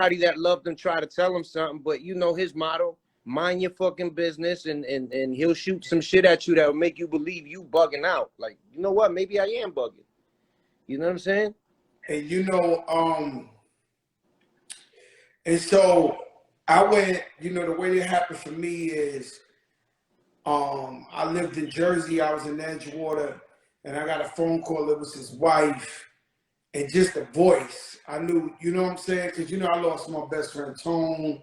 everybody that loved him try to tell him something, but you know his motto, mind your fucking business, and he'll shoot some shit at you that'll make you believe you bugging out. Like, you know what? Maybe I am bugging. You know what I'm saying? And you know, and so I went, you know, the way it happened for me is I lived in Jersey, I was in Edgewater, and I got a phone call, it was his wife, and just the voice. I knew, you know what I'm saying? Because, you know, I lost my best friend, Tone,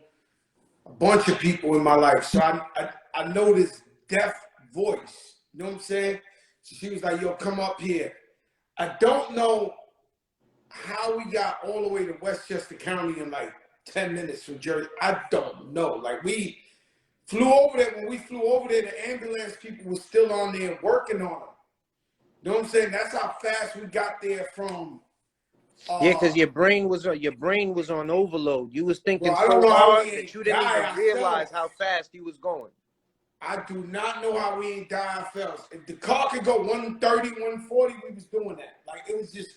a bunch of people in my life. So I know this deaf voice, you know what I'm saying? So she was like, yo, come up here. I don't know how we got all the way to Westchester County in like 10 minutes from Jersey. I don't know. Like we flew over there. When we flew over there, the ambulance people were still on there working on them. You know what I'm saying? That's how fast we got there from. Yeah, because your brain was on overload. You was thinking I so don't know how hard we that ain't you didn't even realize ourselves. how fast he was going. I do not know how we ain't die ourselves. If the car could go 130, 140, we was doing that. Like, it was just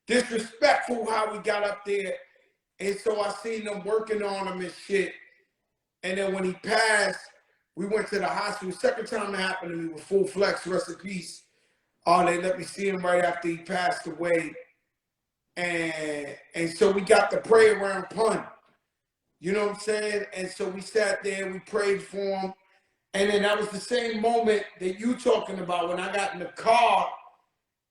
disrespectful how we got up there. And so I seen them working on him and shit. And then when he passed, we went to the hospital. Second time it happened to me with Full Flex, rest in peace. They let me see him right after he passed away. And so we got to pray around Pun. You know what I'm saying? And so we sat there, we prayed for him. And then that was the same moment that you talking about when I got in the car.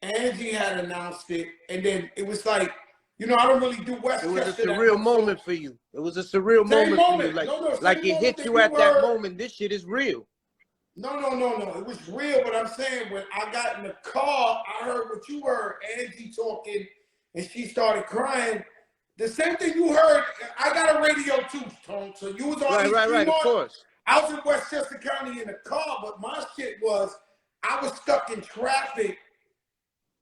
Angie had announced it, and then it was like, you know, I don't really do Westchester. It was a surreal moment for you. It was a surreal moment for you. Like it hit you at that moment. This shit is real. No. It was real, but I'm saying when I got in the car, I heard what you heard, Angie talking, and she started crying. The same thing you heard. I got a radio too, Tone. So you was on right, of course. I was in Westchester County in the car, but my shit was I was stuck in traffic,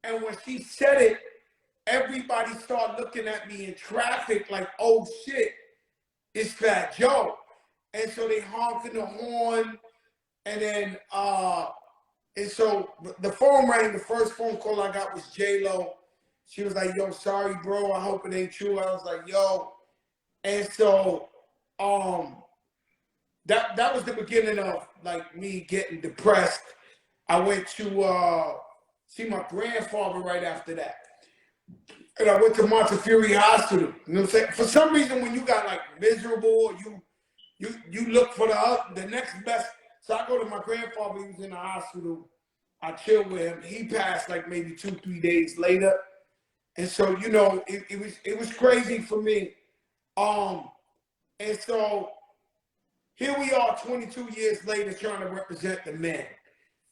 and when she said it, everybody started looking at me in traffic like, oh shit, it's Fat Joe. And so they honking the horn, and then and so the phone rang. The first phone call I got was J-Lo. She was like, yo, sorry, bro, I hope it ain't true. I was like, yo. And so that was the beginning of like me getting depressed. I went to see my grandfather right after that. And I went to Montefiore Hospital. You know what I'm saying? For some reason, when you got like miserable, you look for the next best. So I go to my grandfather. He was in the hospital. I chilled with him. He passed like maybe 2-3 days later. And so, you know, it was crazy for me. And so here we are 22 years later trying to represent the men.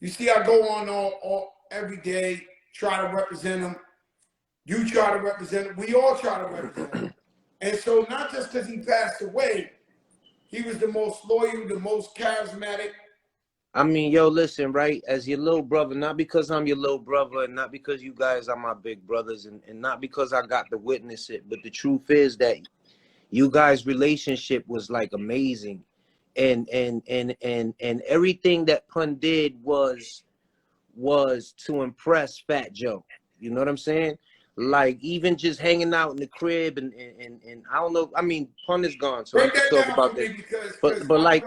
You see, I go on all every day, try to represent them. You try to represent them. We all try to represent them. And so not just because he passed away, he was the most loyal, the most charismatic. I mean, yo, listen, right? As your little brother, not because I'm your little brother, and not because you guys are my big brothers, and not because I got to witness it, but the truth is that you guys' relationship was like amazing. And everything that Pun did was to impress Fat Joe. You know what I'm saying? Like even just hanging out in the crib and I don't know. I mean, Pun is gone, so we can talk about this. But like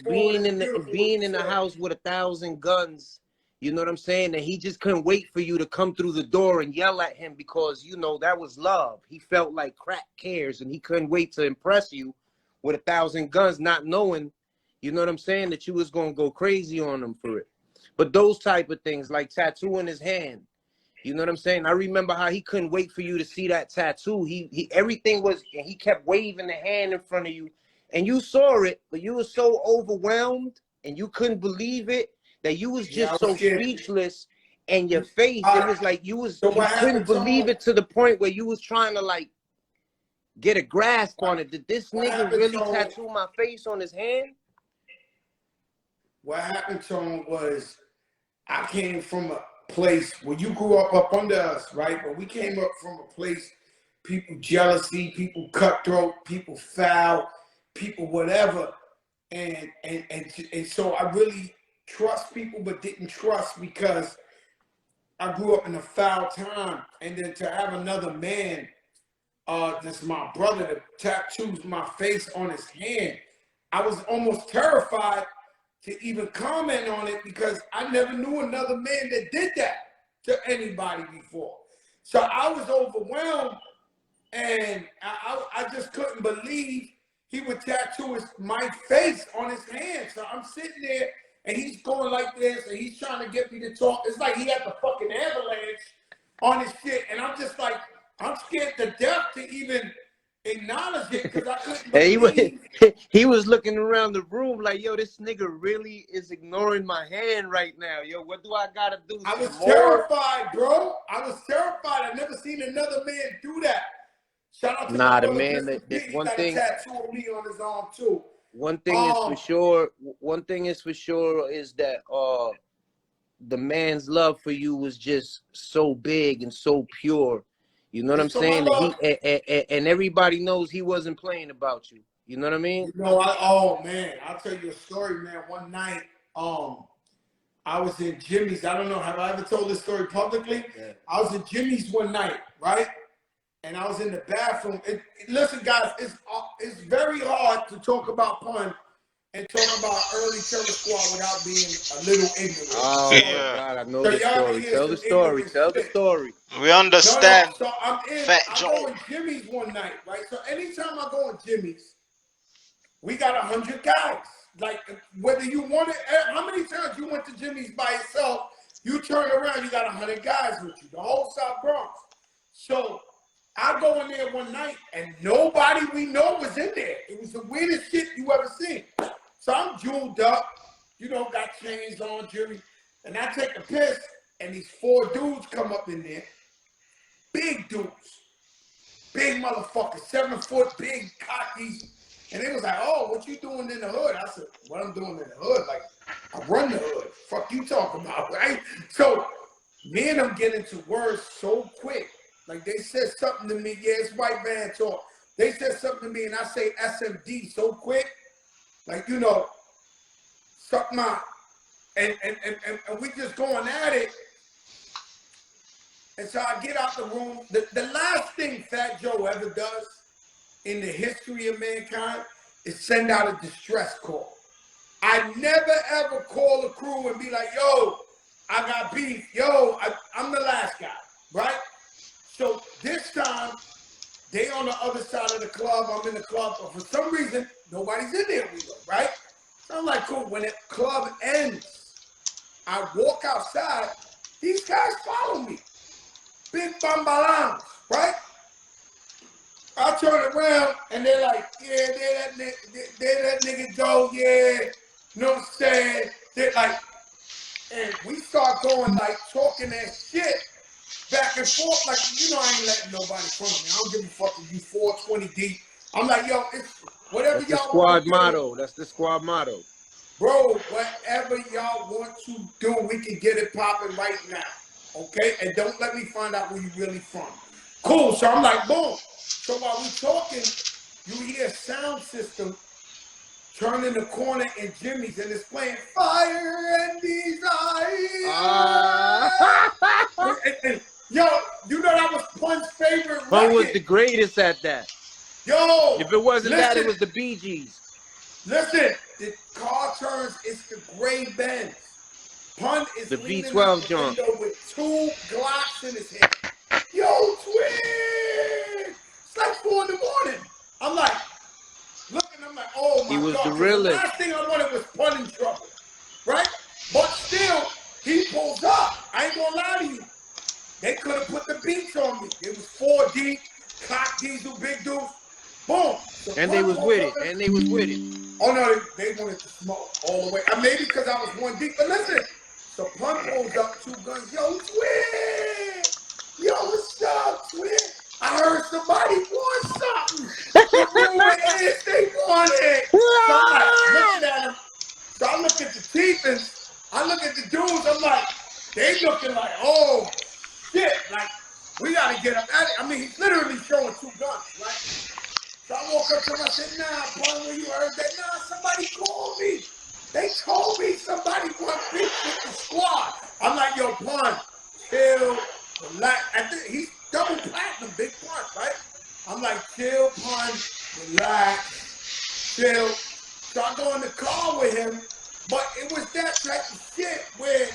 being in the house with 1,000 guns. You know what I'm saying? And he just couldn't wait for you to come through the door and yell at him because, you know, that was love. He felt like crack cares and he couldn't wait to impress you with 1,000 guns, not knowing, you know what I'm saying, that you was going to go crazy on him for it. But those type of things, like tattooing his hand, you know what I'm saying? I remember how he couldn't wait for you to see that tattoo. He everything was, and he kept waving the hand in front of you. And you saw it, but you were so overwhelmed and you couldn't believe it that you was just so speechless. And your face, it was like you couldn't believe it to the point where you was trying to like get a grasp on it. Did this nigga really tattoo my face on his hand? What happened to him was I came from a place where you grew up under us, right? But we came up from a place, people jealousy, people cutthroat, people foul, people whatever. And so I really trust people, but didn't trust because I grew up in a foul time. And then to have another man this my brother to tattoo my face on his hand. I was almost terrified to even comment on it because I never knew another man that did that to anybody before. So I was overwhelmed, and I just couldn't believe he would tattoo my face on his hand. So I'm sitting there, and he's going like this, and he's trying to get me to talk. It's like he had the fucking avalanche on his shit, and I'm just like, I'm scared to death to even acknowledge it because I couldn't believe. He was looking around the room like, yo, this nigga really is ignoring my hand right now. Yo, what do I gotta do? I was terrified, bro. I was terrified. I never seen another man do that. Shout out to my brother, Mr. P. He got a tattoo of me on his arm too. One thing is for sure. One thing is for sure is that the man's love for you was just so big and so pure. You know what I'm saying? That and everybody knows he wasn't playing about you. You know what I mean? You know, oh man, I'll tell you a story, man. One night, I was in Jimmy's. I don't know, have I ever told this story publicly? Yeah. I was in Jimmy's one night, right? And I was in the bathroom. Listen, guys, it's very hard to talk about pun and talk about early Terro Squad without being a little ignorant. Oh, yeah. God, I know the story. Tell the story. Tell the story. We understand. No, so I'm go in Jimmy's one night, right? So anytime I go in Jimmy's, we got 100 guys. Like, whether you want it, how many times you went to Jimmy's by yourself, you turn around, you got 100 guys with you, the whole South Bronx. So I go in there one night, and nobody we know was in there. It was the weirdest shit you ever seen. So I'm jeweled up, you know, got chains on, Jimmy, and I take a piss, and these 4 dudes come up in there, big dudes, big motherfuckers, 7 foot, big cockies, and they was like, oh, what you doing in the hood? I said, what I'm doing in the hood? Like, I run the hood. Fuck you talking about, right? So me and them get into words so quick. Like, they said something to me, yeah, it's white man talk. They said something to me, and I say SMD so quick. Like, you know, suck my, and we just going at it. And so I get out the room. The last thing Fat Joe ever does in the history of mankind is send out a distress call. I never ever call a crew and be like, yo, I got beef. Yo, I'm the last guy, right? So this time, they on the other side of the club, I'm in the club, but for some reason, nobody's in there with them, right? So I'm like, cool, when the club ends, I walk outside, these guys follow me. Big bambalams, right? I turn around, and they're like, yeah, they're that nigga Joe, yeah, you know what I'm saying? They're like, and we start going, like, talking that shit back and forth, like, you know, I ain't letting nobody front of me. I don't give a fuck if you 420 deep. I'm like, yo, it's whatever y'all want to do. That's the squad motto. That's the squad motto. Bro, whatever y'all want to do, we can get it popping right now, okay? And don't let me find out where you really from. Cool, so I'm like, boom. So while we talking, you hear a sound system turning the corner in Jimmy's, and it's playing Fire and Desire. And, yo, you know that was Pun's favorite record. Pun was the greatest at that. Yo, if it wasn't that, it was the Bee Gees. Listen, the car turns, it's the gray Benz. Pun is the leaning V12 out the jump window with 2 Glocks in his head. Yo, twin! It's like 4 in the morning. I'm like, looking, I'm like, oh my God. He was the realest. The last thing I wanted was Pun in trouble, right? But still, he pulls up. I ain't gonna lie to you. They could have put the beats on me. It was 4 deep, cock diesel, big dudes. Boom. And they was with it. And they was with it. Oh no, they wanted to smoke all the way. Maybe because I was 1 deep. But listen, so Pun pulls up 2 guns. Yo, twin! Yo, what's up, twin? I heard somebody want something. The rumor is they want it. So I'm like, looking at him. So I look at the teeth and I look at the dudes. I'm like, they looking like, oh, shit. Like, we got to get up at it. I mean, he's literally showing 2 guns, right? So I woke up to him, I said, nah, Pun, when you heard that, nah, somebody called me. They told me somebody want beef with the squad. I'm like, yo, Pun, chill, relax. I think he's double platinum, big Pun, right? I'm like, chill, pun, relax, chill. So I go in the car with him, but it was that type of shit where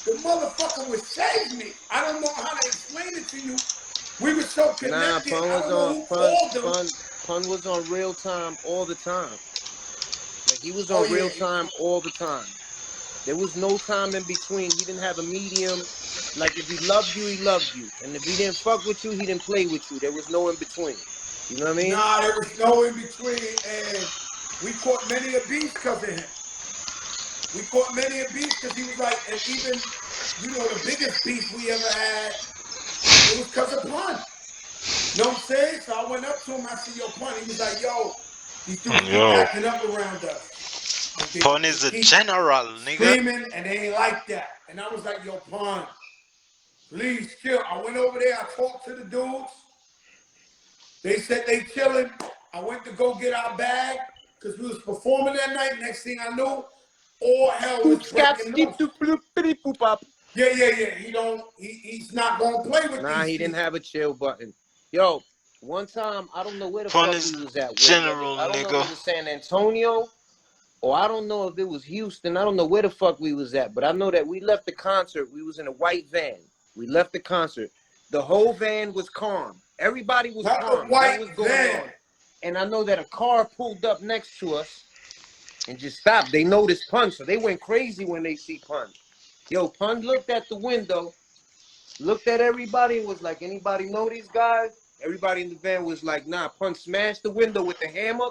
the motherfucker would save me. I don't know how to explain it to you. We were so Nah, connected. I don't know who called him. Pun was on real time all the time. Like he was Oh on real yeah. time all the time. There was no time in between. He didn't have a medium. Like if he loved you, he loved you. And if he didn't fuck with you, he didn't play with you. There was no in between. You know what I mean? Nah, there was no in between, and we caught many a beast because of him. We caught many a beast because he was like, and even, you know, the biggest beef we ever had, it was because of pun. You know what I'm saying? So I went up to him. I said, "Yo, pun." He was like, "Yo, these dudes keep Yo, acting up around us. Like Pun they is a keep general, nigga. screaming, and they ain't like that." And I was like, "Yo, pun, please chill." I went over there. I talked to the dudes. They said they chilling. I went to go get our bag because we was performing that night. Next thing I knew, all hell was breaking loose. Yeah. He's not gonna play with Nah, these he didn't people. have a chill button. Yo, one time, I don't know where the Pun fuck we is was at. general, I don't know if nigga. it was San Antonio or I don't know if it was Houston. I don't know where the fuck we was at, but I know that we left the concert. We was in a white van. We left the concert. The whole van was calm. Everybody was Not the calm. Nothing white was going van. on. And I know that a car pulled up next to us and just stopped. They noticed Pun, so they went crazy when they see Pun. Yo, Pun looked at the window, looked at everybody, and was like, "Anybody know these guys?" Everybody in the van was like, "Nah." Pun smashed the window with the hammer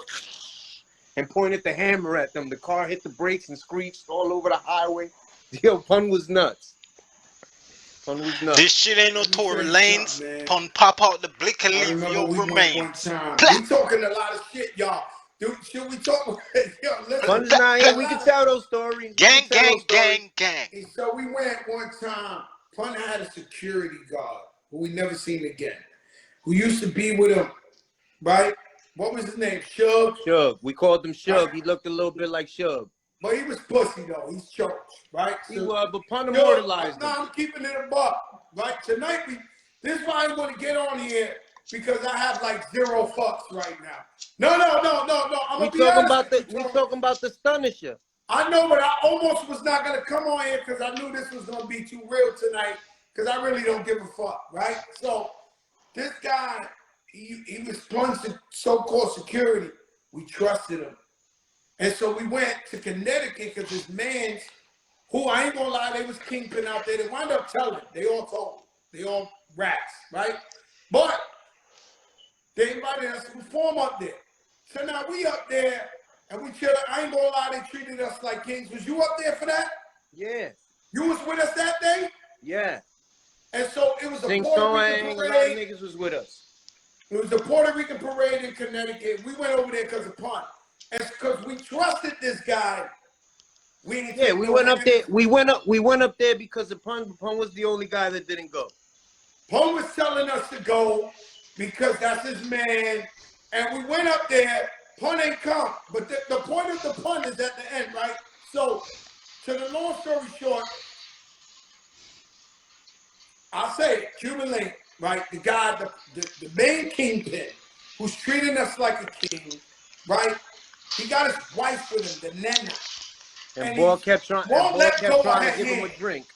and pointed the hammer at them. The car hit the brakes and screeched all over the highway. Yo, Pun was nuts. Pun was This nuts. shit ain't no Let me tell Tory you something, Lanez. man. Pun pop out the blick and I leave remember your we went one remains. time. Blah, We talking a lot of shit, y'all. Dude, should we talk? Yo, listen. Pun's blah, not blah. here. We can tell those stories. We can Gang, tell those gang, stories. gang, gang. And so we went one time. Pun had a security guard who we never seen again, who used to be with him, right? What was his name? Shug, Shug. We called him right? Shug. He looked a little bit like Shug. But he was pussy though. He's choked, right? He So, was, but Pun Shug, immortalized him. no, I'm keeping it above, right? Tonight this is why I want to get on here because I have like 0 fucks right now. No. I'm We gonna be talking honest about with the you, Tony. Stunisher. I know, but I almost was not gonna come on here because I knew this was gonna be too real tonight. Because I really don't give a fuck, right? So this guy, he was punching so-called security. We trusted him, and so we went to Connecticut because his man's, who I ain't gonna lie, they was kingpin out there. They wound up telling. They all told. They all rats, right? But they invited us to perform up there. So now we up there and we chilling. I ain't gonna lie, they treated us like kings. Was you up there for that? Yeah. You was with us that day? Yeah. And so it was a Sing Puerto Song, Rican a lot of parade. niggas was with us. It was a Puerto Rican parade in Connecticut. We went over there because of Pun. And because we trusted this guy, we didn't take We no went up there. chances. We went up there because of Pun. Pun was the only guy that didn't go. Pun was telling us to go because that's his man. And we went up there. Pun ain't come. But the point of the Pun is at the end, right? So, to the long story short, I'll say it, Cuban Link, right? The guy, the main kingpin, who's treating us like a king, right? He got his wife with him, the Nana. And He Boy kept trying. And won't Boy let kept go of trying her to give him a hand. drink.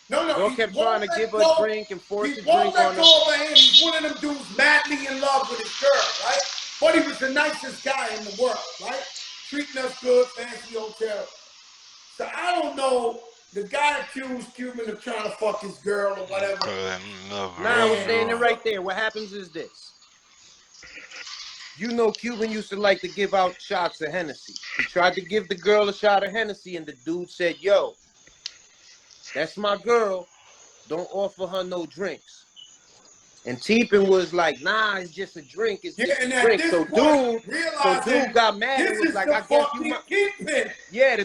No, Boy he kept trying won't to give let her a go. drink and force He a won't drink on let her. go of her hand. He's one of them dudes madly in love with his girl, right? But he was the nicest guy in the world, right? Treating us good, fancy hotel. So I don't know. The guy accused Cuban of trying to fuck his girl or whatever. Nah, I was standing right there. What happens is this. You know, Cuban used to like to give out shots of Hennessy. He tried to give the girl a shot of Hennessy, and the dude said, "Yo, that's my girl. Don't offer her no drinks." And Teepin was like, "Nah, it's just a drink. It's just And a at drink." this So point, dude realizing got mad and this was is like, the "I guess you fucking might." kingpin Yeah, of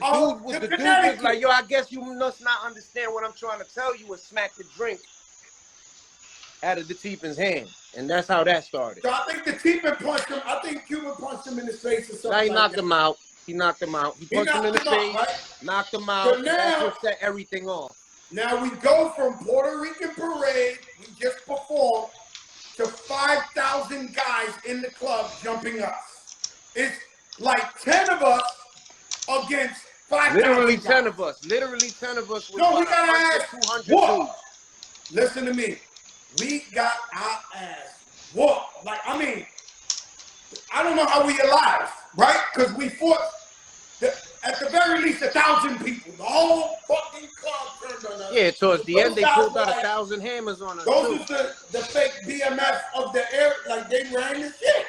the the dude was like, Connecticut. "Yo, I guess you must not understand what I'm trying to tell you," and smacked the drink out of the Teepin's hand, and that's how that started. So I think the Teepin punched him. I think Cuban punched him in his face or something Now he like knocked that. him out. He knocked him out. He punched him in Knocked the him out, face, right? knocked him So out, and that's now, what set everything off. now we go from Puerto Rican parade, we just performed, to 5,000 guys in the club jumping us. It's like 10 of us against 5,000 Literally guys. 10 of us. Literally 10 of us with No, we about got our 100, ass 200 whooped. dudes. Listen to me. We got our ass whooped. Like, I mean, I don't know how we alive, right? Because we fought at the very least 1,000 people. The whole fucking club turned on us. Yeah, towards the end, they Those pulled guys out were like, 1,000 hammers on us, those too. is the fake BMF of the air, like they ran the shit,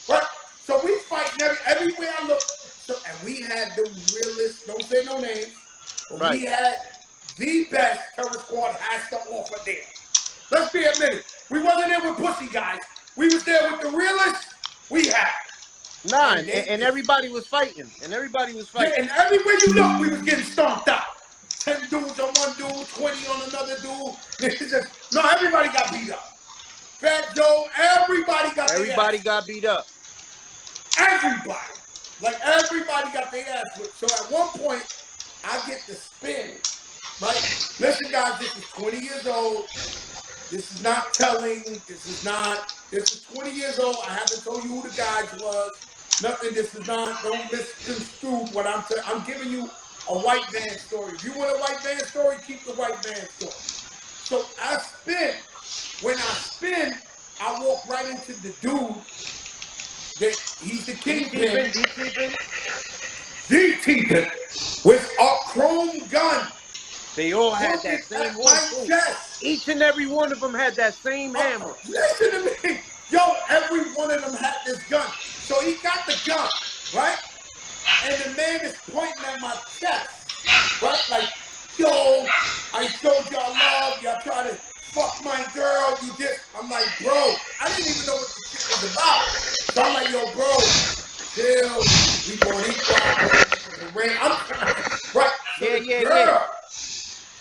right? So we fighting everywhere I look. So, and we had the realest, don't say no names, but Right. we had the best Terror Squad has to offer there. Let's be admitted. We wasn't there with pussy guys. We was there with the realest we had. Nah, and everybody was fighting. And everybody was fighting. Yeah, and everywhere you look, we was getting stomped out. 10 dudes on one dude, 20 on another dude. No, everybody got beat up. Fat Joe, everybody got beat up. Everybody. Like, everybody got their ass whipped. So at one point, I get the spin, right? Listen, guys, this is 20 years old. This is not telling. This is 20 years old. I haven't told you who the guys was. Nothing. This is not, don't misconstrue what I'm saying. I'm giving you a white van story. If you want a white van story, keep the white van story. So I spin. When I spin, I walk right into the dude that he's the kingpin. D-Teepin with a chrome gun. They all had that same one. Chest. Each and every one of them had that same hammer. Listen to me. Yo, every one of them had this gun. So he got the gun, right? And the man is pointing at my chest, right? Like, yo, I showed y'all love. Y'all try to fuck my girl. You just, I'm like, bro, I didn't even know what this shit was about. So I'm like, yo, bro, chill. We gonna eat right? So yeah.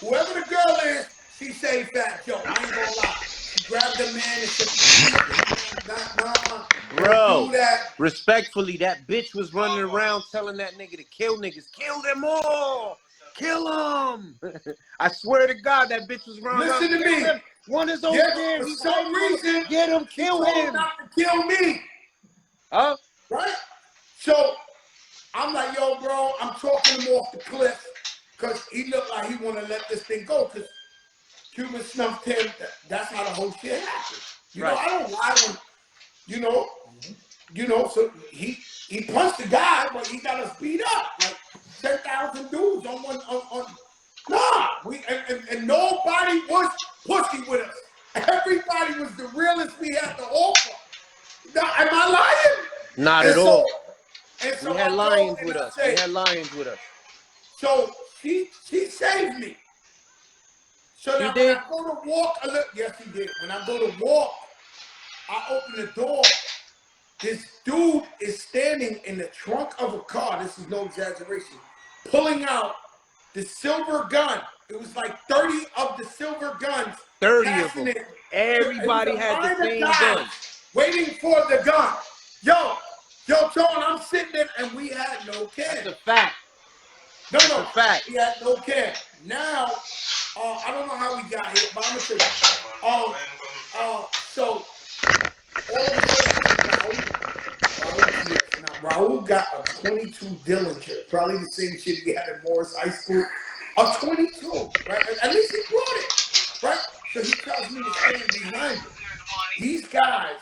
Whoever the girl is, she say Fat Joe. I ain't gonna lie. She grabbed the man and said, nah, bro, do that. Respectfully, that bitch was running around telling that nigga to kill niggas. Kill them all. Kill them. I swear to God, that bitch was running around. Listen to me. Them. One is over there. For some reason, get him, kill him. Not to kill me. Huh? Right? So I'm like, yo, bro, I'm talking him off the cliff because he looked like he want to let this thing go because Cuban snuffed him. That's how the whole shit happened. You know, I don't lie when, so he punched the guy, but he got us beat up. Like 10,000 dudes on one, nah, and nobody was pussy with us. Everybody was the realest we had to offer. Now, am I lying? Not at all. So we had lions with us. We had lions with us. So she saved me. So now when I go to walk a little, yes, he did. When I go to walk, I open the door. This dude is standing in the trunk of a car. This is no exaggeration. Pulling out the silver gun. It was like 30 of the silver guns. 30 of them. Everybody had the same gun. Waiting for the gun. Yo, Tone, I'm sitting there and we had no can. That's a fact. No, That's a fact. We had no can. Now, I don't know how we got here, but I'm gonna tell you. So all of a sudden, Raul got a 22 Dillinger, probably the same shit he had in Morris High School. A 22, right? At least he brought it, right? So he tells me to stand behind him. These guys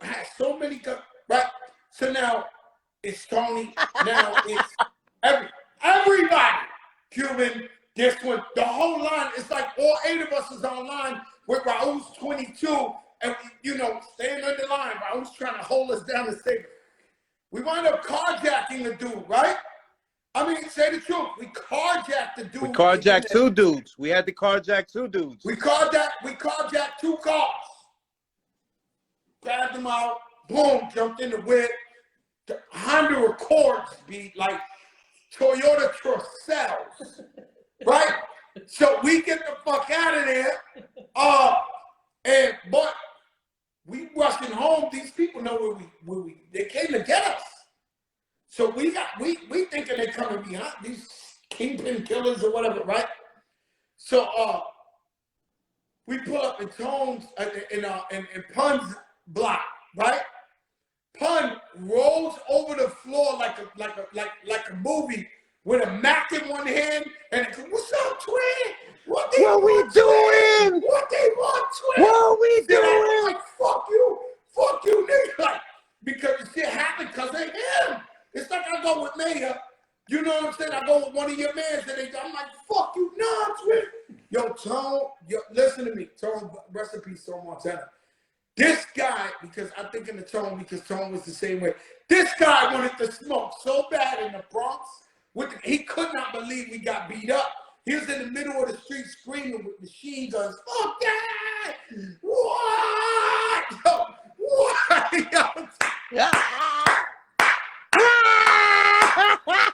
had so many guns, right? So now it's Tony. Now it's everybody. Cuban, this one, the whole line. It's like all 8 of us is online with Raul's 22, and staying on the line. Raul's trying to hold us down the table. We wind up carjacking the dude, right? I mean, say the truth. We carjacked the dude. We carjacked 2 dudes. We had to carjack 2 dudes. We carjacked 2 cars. Grabbed them out. Boom, jumped in the whip. The Honda Accords be like Toyota Tercels, right? So we get the fuck out of there. But we rushing home. These people know where we they came to get us. So we thinking they coming behind these kingpin killers or whatever, right? So we pull up in Tones in Pun's block, right? Pun rolls over the floor like a movie with a Mac in one hand and it goes, "What's up, twin? What we doing? What they want, twin? What we Then I'm doing? like, fuck you, nigga." Like, because the shit happened because of him. It's like I go with Mayor. You know what I'm saying? I go with one of your mans and I'm like, "Fuck you, nah, twin." Yo, Tone, listen to me. Tone, rest in peace, Tone Montana. This guy, because I think in the Tone, because Tone was the same way. This guy wanted to smoke so bad in the Bronx. He could not believe we got beat up. He was in the middle of the street screaming with machine guns. "Fuck that! What? Yo, what?" Yo.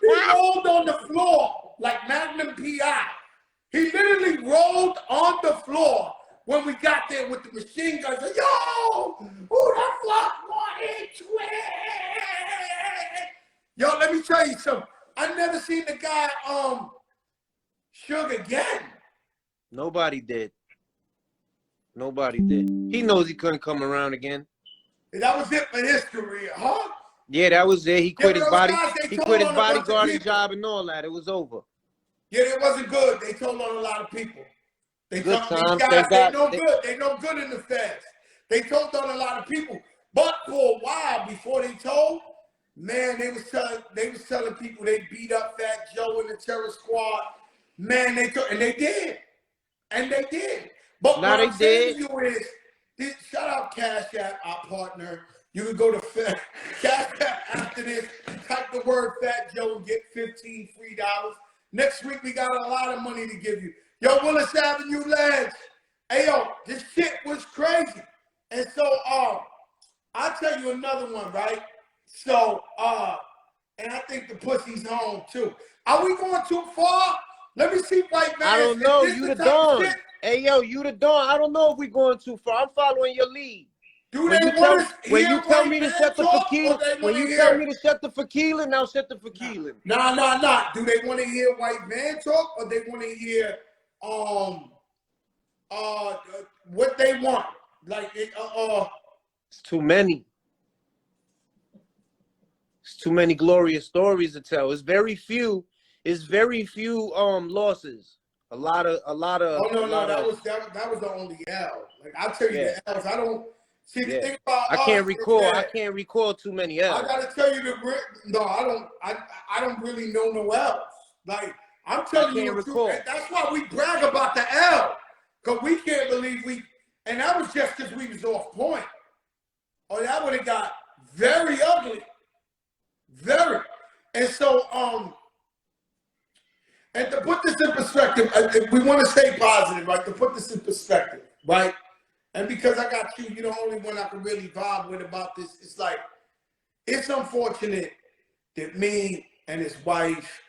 He rolled on the floor like Magnum P.I. He literally rolled on the floor when we got there with the machine guns. Like, "Yo, who the fuck wanted twin?" Yo, let me tell you something. I never seen the guy Suge again. Nobody did. Nobody did. He knows he couldn't come around again. And that was it for his career, huh? Yeah, that was it. He quit his body. He quit his bodyguarding bodyguarding job and all that. It was over. Yeah, it wasn't good. They told on a lot of people. They Good told times. these guys they no good. They no good in the feds. They told on a lot of people. But for a while before they told, man, they was telling people they beat up Fat Joe and the Terror Squad. Man, they did. And they did. But now what they I'm saying did. to you is, shout out Cash App, our partner. You can go to Cash App after this, type the word Fat Joe and get $15 free. Next week, we got a lot of money to give you. Yo, Willis Avenue Ledge. Hey, yo, this shit was crazy. And so, I'll tell you another one, right? So, and I think the pussy's home, too. Are we going too far? Let me see, white man. I don't know. You the Dawn. Hey, yo, you the Dawn. I don't know if we're going too far. I'm following your lead. When you tell me to shut the Fakila, when you tell me to shut the Fakila, now shut the Fakila. Nah. Do they want to hear white man talk, or they want to hear what they want? Like it's too many. It's too many glorious stories to tell. It's very few losses. A lot of. Oh no, that was the only L. Like I'll tell you the L's. I don't. See, the thing about I can't recall too many L's. I gotta tell you I don't really know no L's. Like I'm telling you the truth. That's why we brag about the L. Cause we can't believe and that was just because we was off point. Or that would have got very ugly. Very. And so and to put this in perspective, we want to stay positive, right? To put this in perspective, right? And because I got you, you're the only one I can really vibe with about this. It's like, it's unfortunate that me and his wife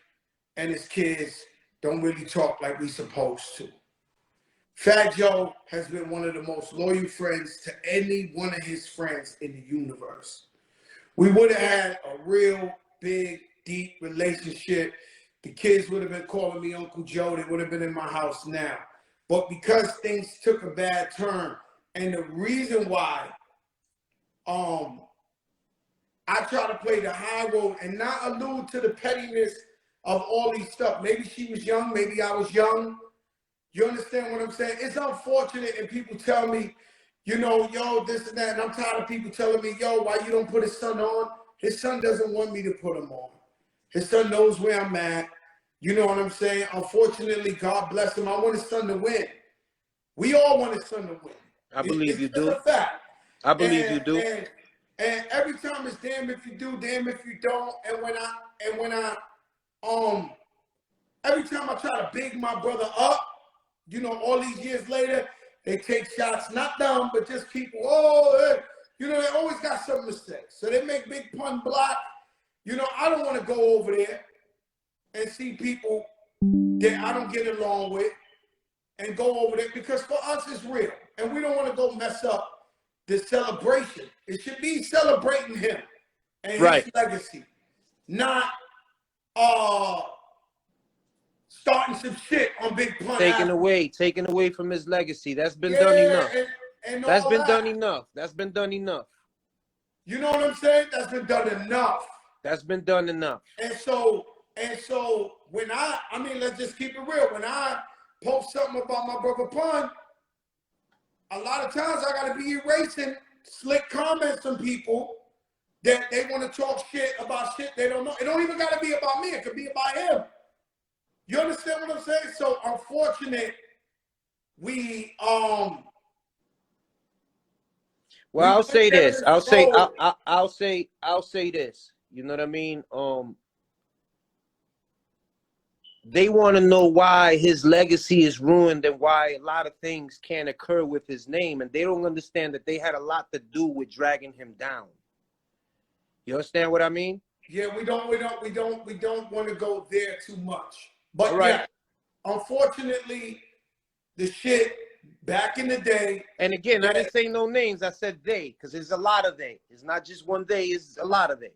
and his kids don't really talk like we supposed to. Fat Joe has been one of the most loyal friends to any one of his friends in the universe. We would have had a real big, deep relationship. The kids would have been calling me Uncle Joe. They would have been in my house now. But because things took a bad turn, and the reason why I try to play the high road and not allude to the pettiness of all these stuff. Maybe she was young, maybe I was young. You understand what I'm saying? It's unfortunate, and people tell me, you know, yo, this and that, and I'm tired of people telling me, yo, why you don't put his son on? His son doesn't want me to put him on. His son knows where I'm at. You know what I'm saying? Unfortunately, God bless him. I want his son to win. We all want his son to win. I believe you do. It's a fact. I believe you do. And every time it's damn if you do, damn if you don't. And when I every time I try to big my brother up, you know, all these years later, they take shots, not down, but just people, you know, they always got some mistakes. So they make big pun block. You know, I don't want to go over there and see people that I don't get along with and go over there, because for us it's real. And we don't want to go mess up the celebration. It should be celebrating him and his legacy, not starting some shit on Big Pun taken away from his legacy. That's been done enough. And That's all been that. done enough. That's been done enough. You know what I'm saying? That's been done enough. That's been done enough. And so when I mean, let's just keep it real. When I post something about my brother Pun, a lot of times I gotta be erasing slick comments from people that they want to talk shit about shit they don't know. It don't even gotta be about me. It could be about him. You understand what I'm saying? So unfortunate, well, I'll say this. I'll say this. You know what I mean? They want to know why his legacy is ruined and why a lot of things can't occur with his name, and they don't understand that they had a lot to do with dragging him down. You understand what I mean? Yeah, we don't want to go there too much. But right. Yeah, unfortunately, the shit back in the day. And again, I didn't say no names. I said they, because there's a lot of they. It's not just one they. It's a lot of they.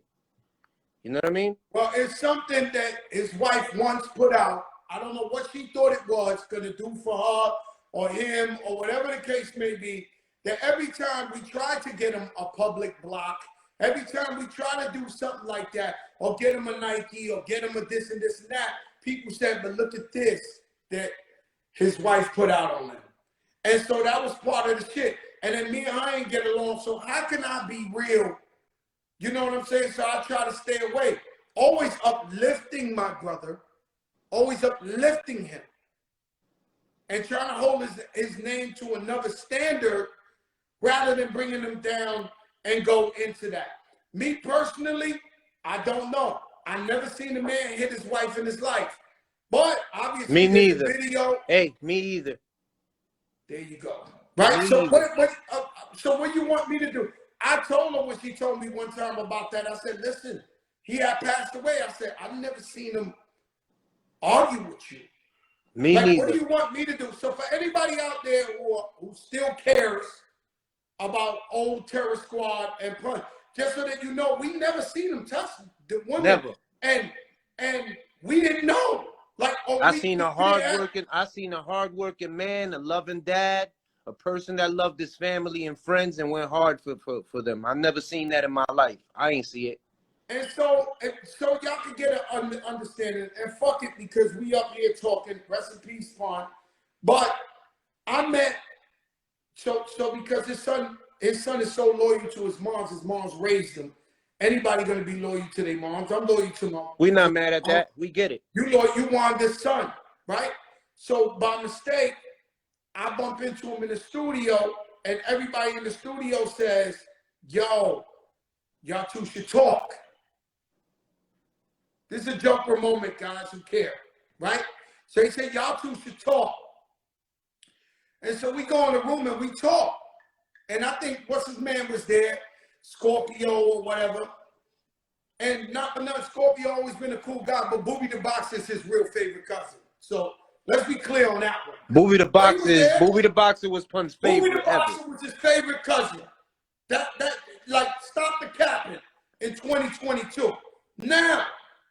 You know what I mean? Well, it's something that his wife once put out. I don't know what she thought it was going to do for her or him or whatever the case may be, that every time we try to get him a public block, every time we try to do something like that, or get him a Nike, or get him a this and this and that, people said, but look at this that his wife put out on him. And so that was part of the shit. And then me and her ain't get along, so how can I be real? You know what I'm saying? So I try to stay away. Always uplifting my brother, always uplifting him, and trying to hold his name to another standard rather than bringing him down and go into that. Me personally, I don't know. I never seen a man hit his wife in his life. But obviously, me neither. Video. Hey, me either. There you go. Right? So what you want me to do? I told her when she told me one time about that. I said, listen, he had passed away. I said, I've never seen him argue with you. Me neither. What do you want me to do? So for anybody out there who still cares about old Terror Squad and Pun, just so that you know, we never seen him touch the woman. Never. And we didn't know. I seen a hardworking man, a loving dad, a person that loved his family and friends and went hard for them. I've never seen that in my life. I ain't see it. And so y'all can get an understanding. And fuck it, because we up here talking, rest in peace, Pun. But I met, so because his son is so loyal to his mom's raised him. Anybody gonna be loyal to their moms? I'm loyal to my. We're not mad at that. We get it. You want this son, right? So by mistake, I bump into him in the studio, and everybody in the studio says, yo, y'all two should talk. This is a jumper moment, guys who care, right? So they say, y'all two should talk. And so we go in the room and we talk. And I think what's his man was there, Scorpio or whatever. And not Scorpio always been a cool guy, but Booby the Boxer is his real favorite cousin. So let's be clear on that one. Booby the Boxer was Pun's favorite. Booby the Boxer was his favorite cousin. That stop the capping in 2022. Now,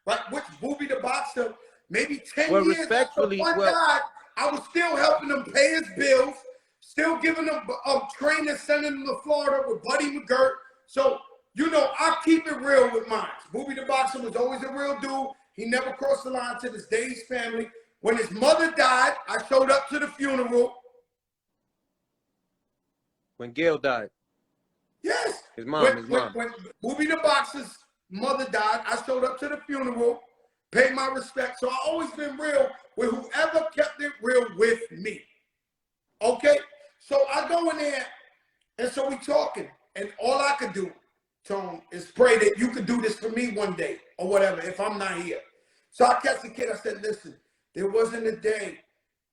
right, which Booby the Boxer, maybe 10 years after one died, I was still helping him pay his bills, still giving him training, sending him to Florida with Buddy McGirt. So, you know, I keep it real with mine. Booby the Boxer was always a real dude. He never crossed the line to this day his family. When his mother died, I showed up to the funeral. When Gail died. Yes. His mom. When Booby the Boxer's mother died, I showed up to the funeral, paid my respect. So I always been real with whoever kept it real with me. Okay? So I go in there, and so we talking. And all I could do, Tone, is pray that you could do this for me one day or whatever if I'm not here. So I kept the kid. I said, listen, there wasn't a day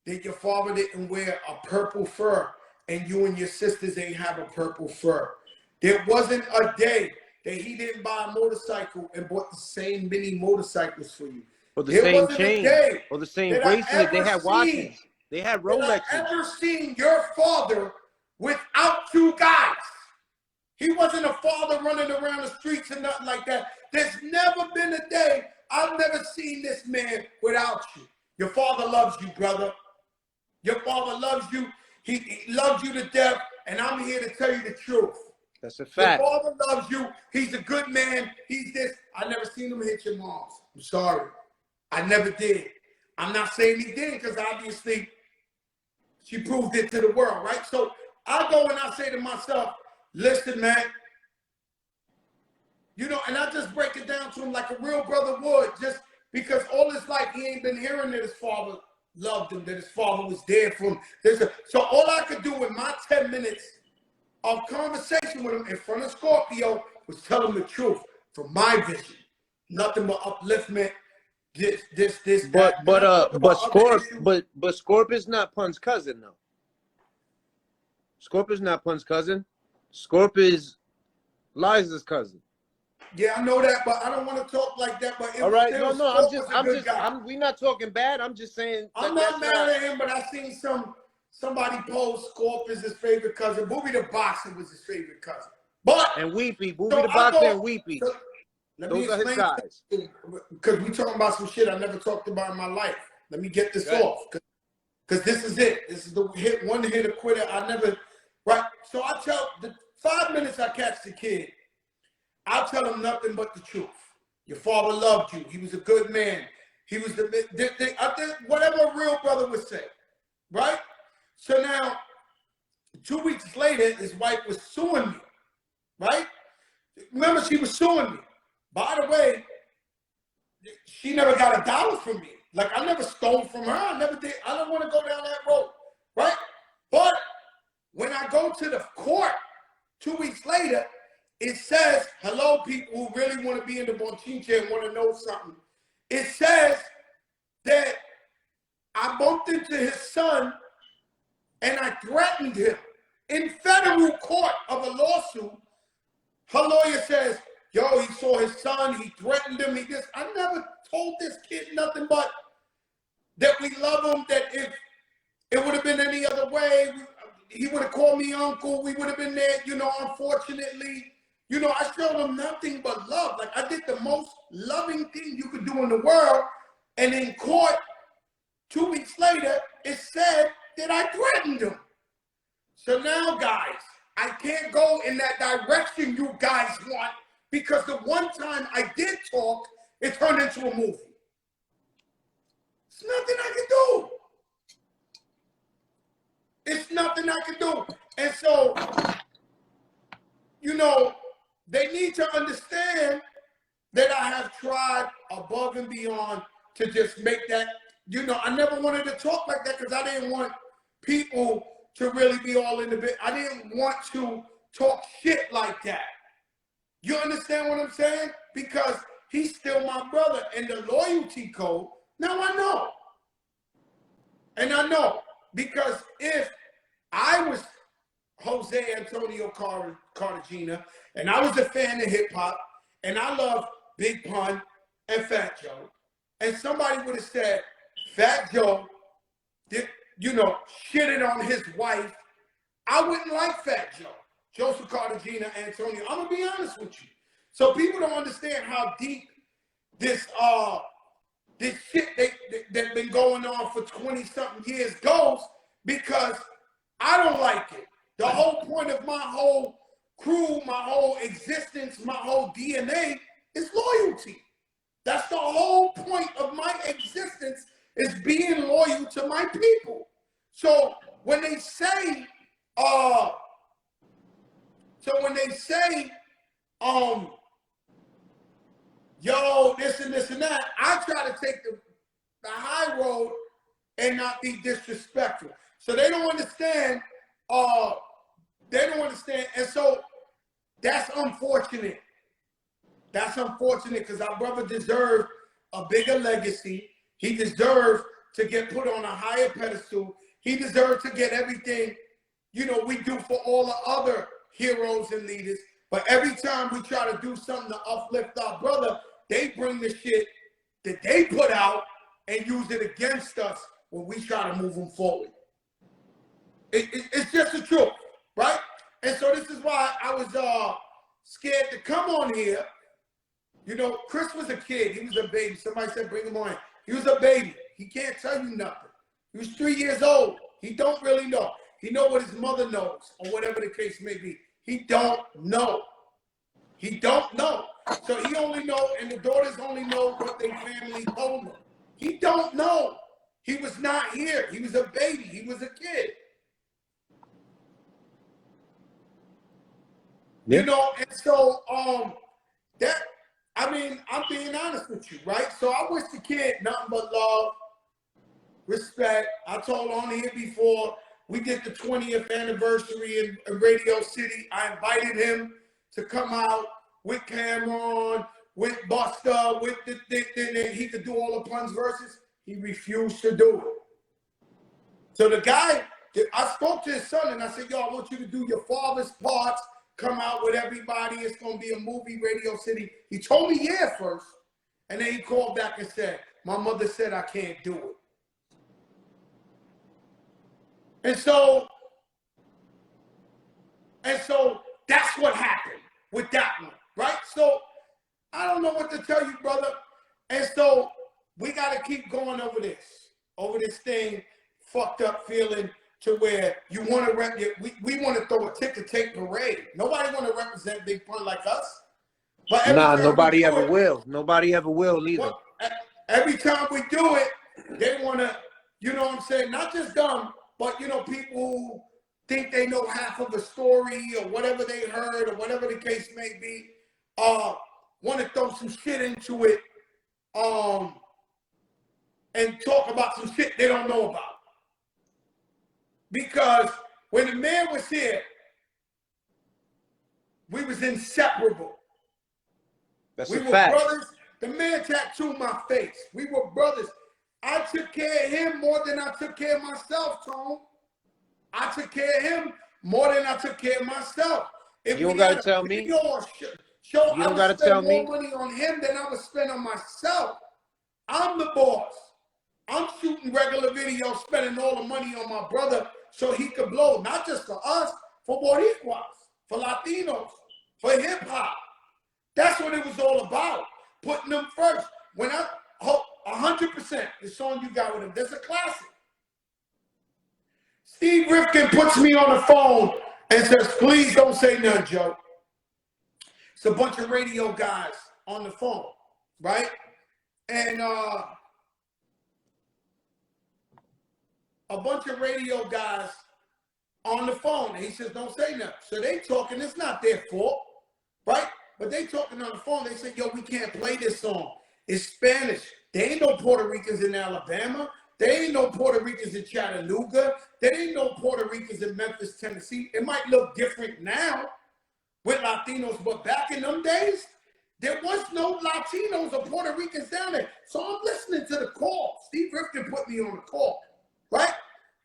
that your father didn't wear a purple fur and you and your sisters ain't have a purple fur. There wasn't a day that he didn't buy a motorcycle and bought the same many motorcycles for you. Or the same chain. Or the same bracelet. They had watches. They had Rolexes. I've ever seen your father without two guys. He wasn't a father running around the streets and nothing like that. There's never been a day I've never seen this man without you. Your father loves you, brother. Your father loves you. He loves you to death, and I'm here to tell you the truth. That's a fact. Your father loves you. He's a good man. He's this. I never seen him hit your moms. I'm sorry. I never did. I'm not saying he did because obviously she proved it to the world, right? So I go and I say to myself, listen, man, you know, and I just break it down to him like a real brother would, just because all his life he ain't been hearing that his father loved him, that his father was there for him. So all I could do in my 10 minutes of conversation with him in front of Scorpio was tell him the truth from my vision. Nothing but upliftment. This, But that. Scorp is not Pun's cousin though. Scorp is not Pun's cousin. Scorp is Liza's cousin. Yeah, I know that, but I don't want to talk like that. But All right, still, we're not talking bad. I'm just saying. I'm not mad at him, but I seen somebody post Scorp is his favorite cousin. Booby the Boxer was his favorite cousin. And Weepy, Booby the Boxer and Weepy. Those are his guys. Because we talking about some shit I never talked about in my life. Let me get this off. Because this is it. This is the one hit a quitter. Right? So I tell the 5 minutes I catch the kid, I'll tell him nothing but the truth. Your father loved you. He was a good man. He was whatever a real brother would say. Right? So now, 2 weeks later, his wife was suing me. Right? Remember, she was suing me. By the way, she never got $1 from me. Like, I never stole from her. I never did. I don't want to go down that road. Right? But when I go to the court 2 weeks later, it says, hello, people who really want to be in the Bonchinche and want to know something. It says that I bumped into his son and I threatened him in federal court of a lawsuit. Her lawyer says, yo, he saw his son, he threatened him, I never told this kid nothing but that we love him, that if it would have been any other way, he would have called me uncle, we would have been there, you know, unfortunately. You know, I showed him nothing but love. Like, I did the most loving thing you could do in the world, and in court, 2 weeks later, it said that I threatened him. So now, guys, I can't go in that direction you guys want, because the one time I did talk, it turned into a movie. It's nothing I can do. It's nothing I can do. And so, you know, they need to understand that I have tried above and beyond to just make that, you know, I never wanted to talk like that because I didn't want people to really be all in the bit. I didn't want to talk shit like that. You understand what I'm saying? Because he's still my brother. And the loyalty code, now I know. And I know. Because if I was Jose Antonio Cartagena, and I was a fan of hip-hop, and I love Big Pun and Fat Joe, and somebody would have said, Fat Joe, you know, shitted on his wife, I wouldn't like Fat Joe. Joseph Cartagena, Antonio. I'm gonna be honest with you. So people don't understand how deep this shit that's been going on for 20-something years goes, because I don't like it. The whole point of my whole crew, my whole existence, my whole DNA is loyalty. That's the whole point of my existence, is being loyal to my people. So when they say, yo, this and this and that, I try to take the high road and not be disrespectful. So they don't understand, and so that's unfortunate. That's unfortunate, because our brother deserved a bigger legacy. He deserved to get put on a higher pedestal. He deserved to get everything, you know, we do for all the other heroes and leaders. But every time we try to do something to uplift our brother, they bring the shit that they put out and use it against us when we try to move them forward. It's just the truth, right? And so this is why I was scared to come on here. You know, Chris was a kid. He was a baby. Somebody said bring him on. He was a baby. He can't tell you nothing. He was 3 years old. He don't really know. He know what his mother knows, or whatever the case may be. He don't know. He don't know. So he only know, and the daughters only know what their family told him. He don't know. He was not here. He was a baby. He was a kid. Yeah. You know, and so that, I mean, I'm being honest with you, right? So I wish the kid nothing but love, respect. I told on here before, we did the 20th anniversary in Radio City. I invited him to come out with Cameron, with Buster, with the thing, and he could do all the Pun's verses. He refused to do it. So the guy, I spoke to his son and I said, yo, I want you to do your father's parts, come out with everybody. It's going to be a movie, Radio City. He told me yeah first. And then he called back and said, my mother said I can't do it. And so that's what happened with that one, right? So I don't know what to tell you, brother. And so we got to keep going over this thing, fucked up feeling to where you want to we want to throw a ticker tape parade. Nobody want to represent Big Pun like us. But Nah, nobody ever will. Nobody ever will either. Well, every time we do it, they want to, you know what I'm saying? Not just dumb, but, you know, people who think they know half of a story or whatever they heard or whatever the case may be, want to throw some shit into it and talk about some shit they don't know about. Because when the man was here, we was inseparable. That's we a were fact. brothers. The man tattooed my face. We were brothers. I took care of him more than I took care of myself, Tone. I took care of him more than I took care of myself. If you don't gotta tell me. You don't gotta tell me. more money on him than I would spend on myself. I'm the boss. I'm shooting regular videos, spending all the money on my brother so he could blow, not just for us, for Boricuas, for Latinos, for hip hop. That's what it was all about, putting them first. When 100%, the song you got with him, there's a classic. Steve Rifkin puts me on the phone and says, please don't say nothing, Joe. It's a bunch of radio guys on the phone, right? And a bunch of radio guys on the phone. And he says, don't say nothing. So they talking, it's not their fault, right? But they talking on the phone. They say, yo, we can't play this song. It's Spanish. There ain't no Puerto Ricans in Alabama. There ain't no Puerto Ricans in Chattanooga. There ain't no Puerto Ricans in Memphis, Tennessee. It might look different now with Latinos, but back in them days, there was no Latinos or Puerto Ricans down there. So I'm listening to the call. Steve Rifkin put me on the call, right?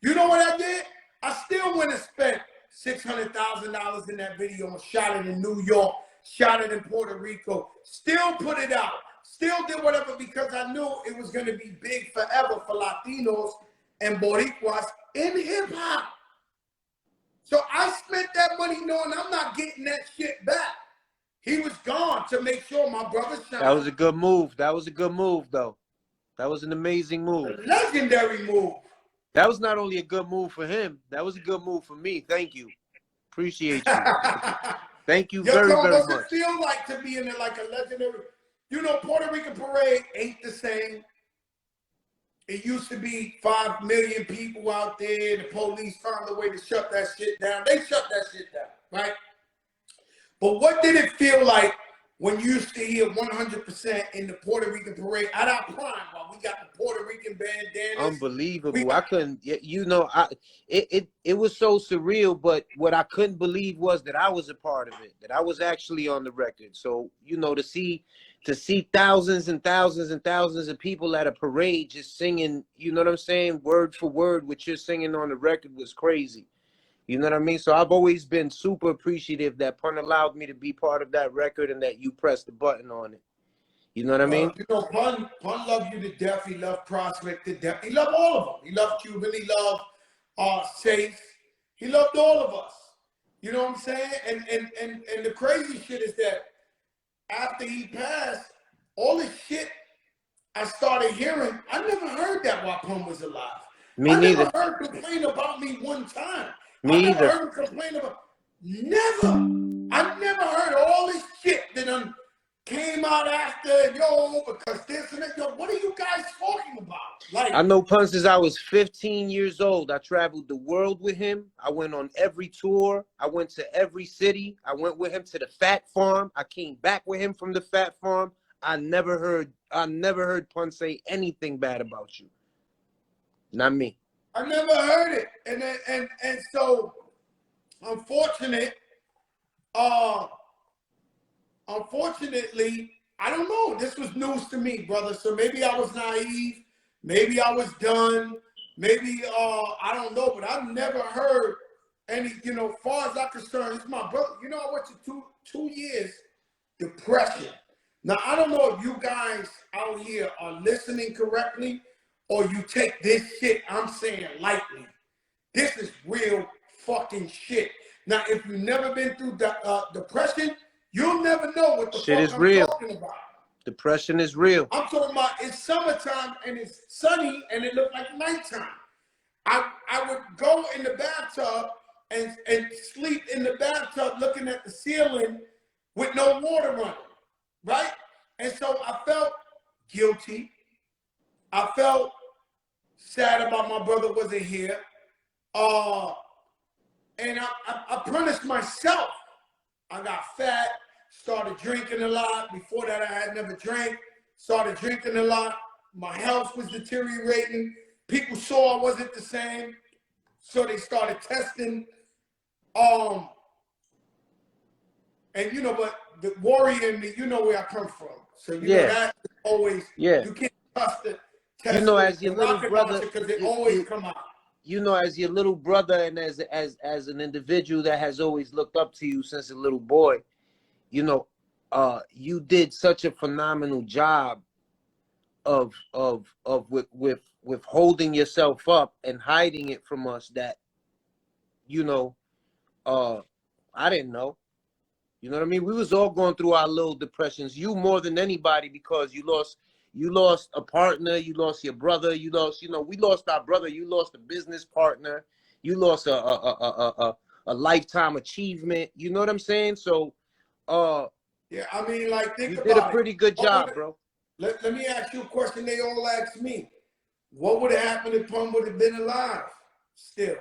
You know what I did? I still went and spent $600,000 in that video and shot it in New York, shot it in Puerto Rico, still put it out. Still did whatever because I knew it was going to be big forever for Latinos and Boricuas in hip-hop. So I spent that money knowing I'm not getting that shit back. He was gone to make sure my brother shot. That was a good move. That was a good move, though. That was an amazing move. A legendary move. That was not only a good move for him. That was a good move for me. Thank you. Appreciate you. Thank you very, very much. What's it feel like to be in it like a legendary? You know, Puerto Rican Parade ain't the same. It used to be 5 million people out there. The police found a way to shut that shit down. They shut that shit down, right? But what did it feel like when you used to hear 100% in the Puerto Rican Parade at our prime while we got the Puerto Rican bandanas? Unbelievable. I couldn't, you know, it was so surreal, but what I couldn't believe was that I was a part of it, that I was actually on the record. So, you know, to see thousands and thousands and thousands of people at a parade just singing, you know what I'm saying, word for word, what you're singing on the record was crazy. You know what I mean? So I've always been super appreciative that Pun allowed me to be part of that record and that you pressed the button on it. You know what I mean? You know, Pun loved you to death. He loved Prospect to death. He loved all of them. He loved Cuban. He loved Safe. He loved all of us. You know what I'm saying? And the crazy shit is that after he passed, all the shit I started hearing, I never heard that while Pun was alive. Me I never neither. heard him complain about me one time. I Me never either. heard him complain about, never. I never heard all this shit that came out after, yo, because this and that. Yo, what are you guys talking about? Like, I know Pun since I was 15 years old. I traveled the world with him. I went on every tour. I went to every city. I went with him to the Fat Farm. I came back with him from the Fat Farm. I never heard Pun say anything bad about you. Not me. I never heard it. And so unfortunately, I don't know. This was news to me, brother. So maybe I was naive. Maybe I was done. Maybe I don't know. But I've never heard any. You know, far as I'm concerned, it's my brother. You know, I went to two years depression. Now I don't know if you guys out here are listening correctly, or you take this shit I'm saying lightly. This is real fucking shit. Now, if you've never been through depression, you'll never know what the Shit fuck is I'm real. talking about. Depression is real. I'm talking about it's summertime and it's sunny and it looked like nighttime. I would go in the bathtub and sleep in the bathtub looking at the ceiling with no water running, right? And so I felt guilty. I felt sad about my brother wasn't here. And I punished myself. I got fat, started drinking a lot. Before that, I had never drank. Started drinking a lot. My health was deteriorating. People saw I wasn't the same, so they started testing. And you know, but the warrior in me, you know where I come from. So you know that always, you can't trust it. You know, as your little brother, because it always come out. You know, as your little brother and as an individual that has always looked up to you since a little boy, you know, you did such a phenomenal job of with holding yourself up and hiding it from us that, you know, I didn't know. You know what I mean? We was all going through our little depressions. You more than anybody, because you lost a partner, you lost your brother, you lost, you know, we lost our brother, you lost a business partner, you lost a lifetime achievement. You know what I'm saying? So yeah, I mean, like, think about it. You did a pretty good job, bro. Let me ask you a question they all ask me. What would have happened if Pun would have been alive still?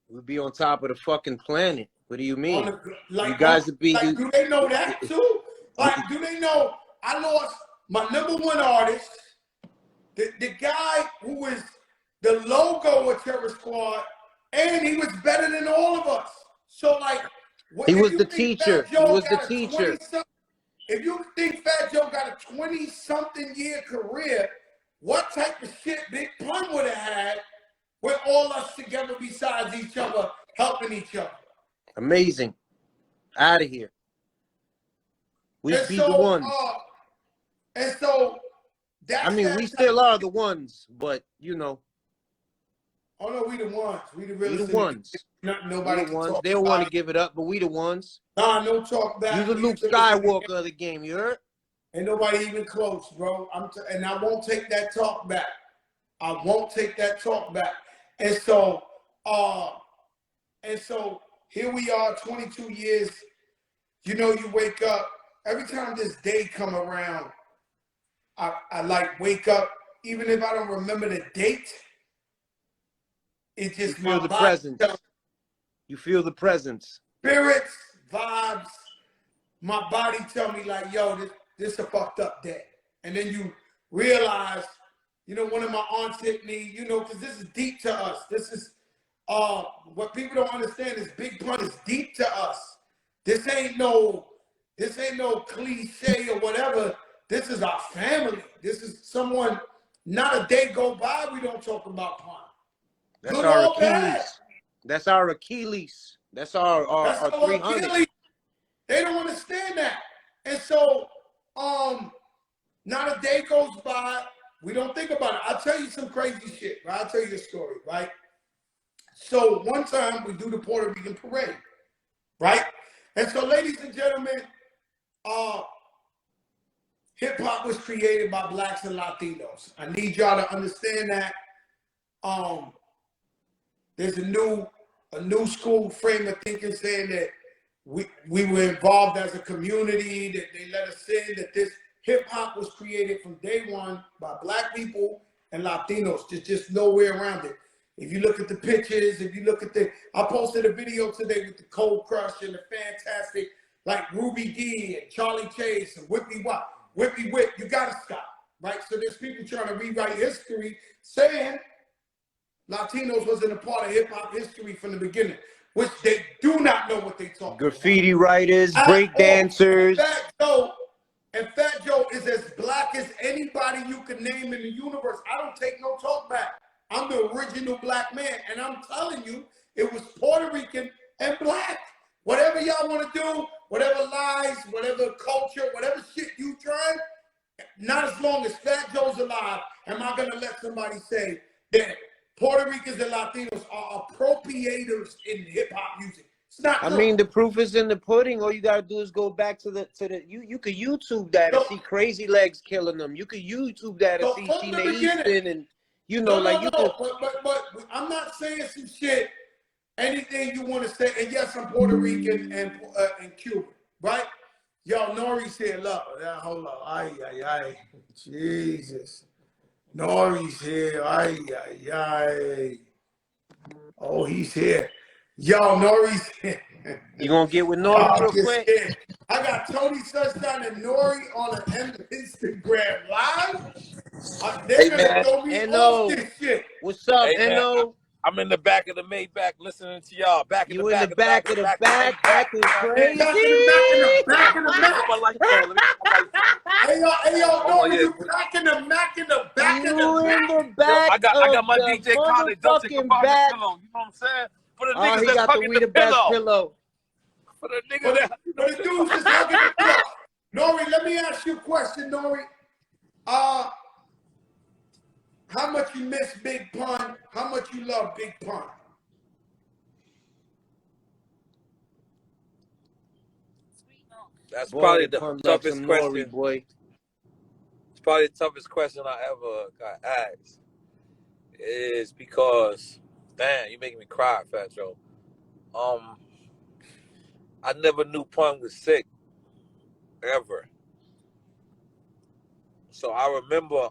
We'd be on top of the fucking planet. What do you mean? Like, you guys would be. Like, do they know that too? Like, do they know I lost my #1 artist, the guy who was the logo of Terror Squad, and he was better than all of us. So, like, he was the teacher. He was the teacher. If you think Fat Joe got a 20-something year career, what type of shit Big Pun would have had with all us together besides each other, helping each other? Amazing. Out of here. We'd be the ones. And so that's, I mean, we still are the ones, but you know. Oh no, we the ones. We the real ones. Nobody the ones. They don't want to give it up, but we the ones. Nah, no talk back. You the Luke Skywalker of the game, you heard? Ain't nobody even close, bro. And I won't take that talk back. I won't take that talk back. And so here we are, 22 years. You know, you wake up. Every time this day come around, I like wake up, even if I don't remember the date. It's just you feel the presence. You feel the presence. Spirits, vibes. My body tell me like, yo, this a fucked up day. And then you realize, you know, one of my aunts hit me, you know, because this is deep to us. This is what people don't understand is Big Pun is deep to us. This ain't no cliche or whatever. This is our family. This is someone, not a day go by we don't talk about Pun. That's our Achilles. That's our Achilles. That's our 300. Achilles. They don't understand that. And so, not a day goes by, we don't think about it. I'll tell you some crazy shit, right? I'll tell you a story, right? So one time we do the Puerto Rican parade, right? And so, ladies and gentlemen, hip hop was created by blacks and Latinos. I need y'all to understand that. There's a new school frame of thinking saying that we were involved as a community, that they let us in, that this hip hop was created from day one by black people and Latinos. There's just no way around it. If you look at the pictures, if you look at I posted a video today with the Cold Crush and the Fantastic, like Ruby Dee and Charlie Chase and Whippy Whip. You gotta stop, right? So there's people trying to rewrite history saying Latinos wasn't a part of hip hop history from the beginning, which they do not know what they talk Graffiti writers, break dancers. And Fat Joe is as black as anybody you can name in the universe. I don't take no talk back. I'm the original black man, and I'm telling you, it was Puerto Rican and black. Whatever y'all want to do, whatever lies, whatever culture, whatever shit you try, not as long as Fat Joe's alive, am I going to let somebody say that Puerto Ricans and Latinos are appropriators in hip-hop music. It's not true. I mean, the proof is in the pudding. All you gotta do is go back to the you could YouTube that and see Crazy Legs killing them. You could YouTube that and see Sheena Easton and But I'm not saying some shit. Anything you want to say, and yes, I'm Puerto Rican and Cuban, right? Yo, Nori's here. Look, hold on. Ay. Jesus. Nori's here. Ay. Oh, he's here. Yo, Nori's here. You gonna get with Nori real quick? Here. I got Tony Sunshine and Nori on an Instagram live. They're gonna throw me off this shit. What's up, N.O.? I'm in the back of the Maybach listening to y'all. Back in the back acting crazy. Back in the Hey yo, Nori, you back in the back in the back. I got my DJ Khaled. Don't take a pillow. You know what I'm saying? For the niggas he that's got hugging the pillow. For the niggas that for the dudes that's hugging the pillow. Nori, let me ask you a question, Nori. How much you miss Big Pun? How much you love Big Pun? That's probably the toughest question. Boy. It's probably the toughest question I ever got asked. Is because, damn, you making me cry, Fat Joe. I never knew Pun was sick, ever. So I remember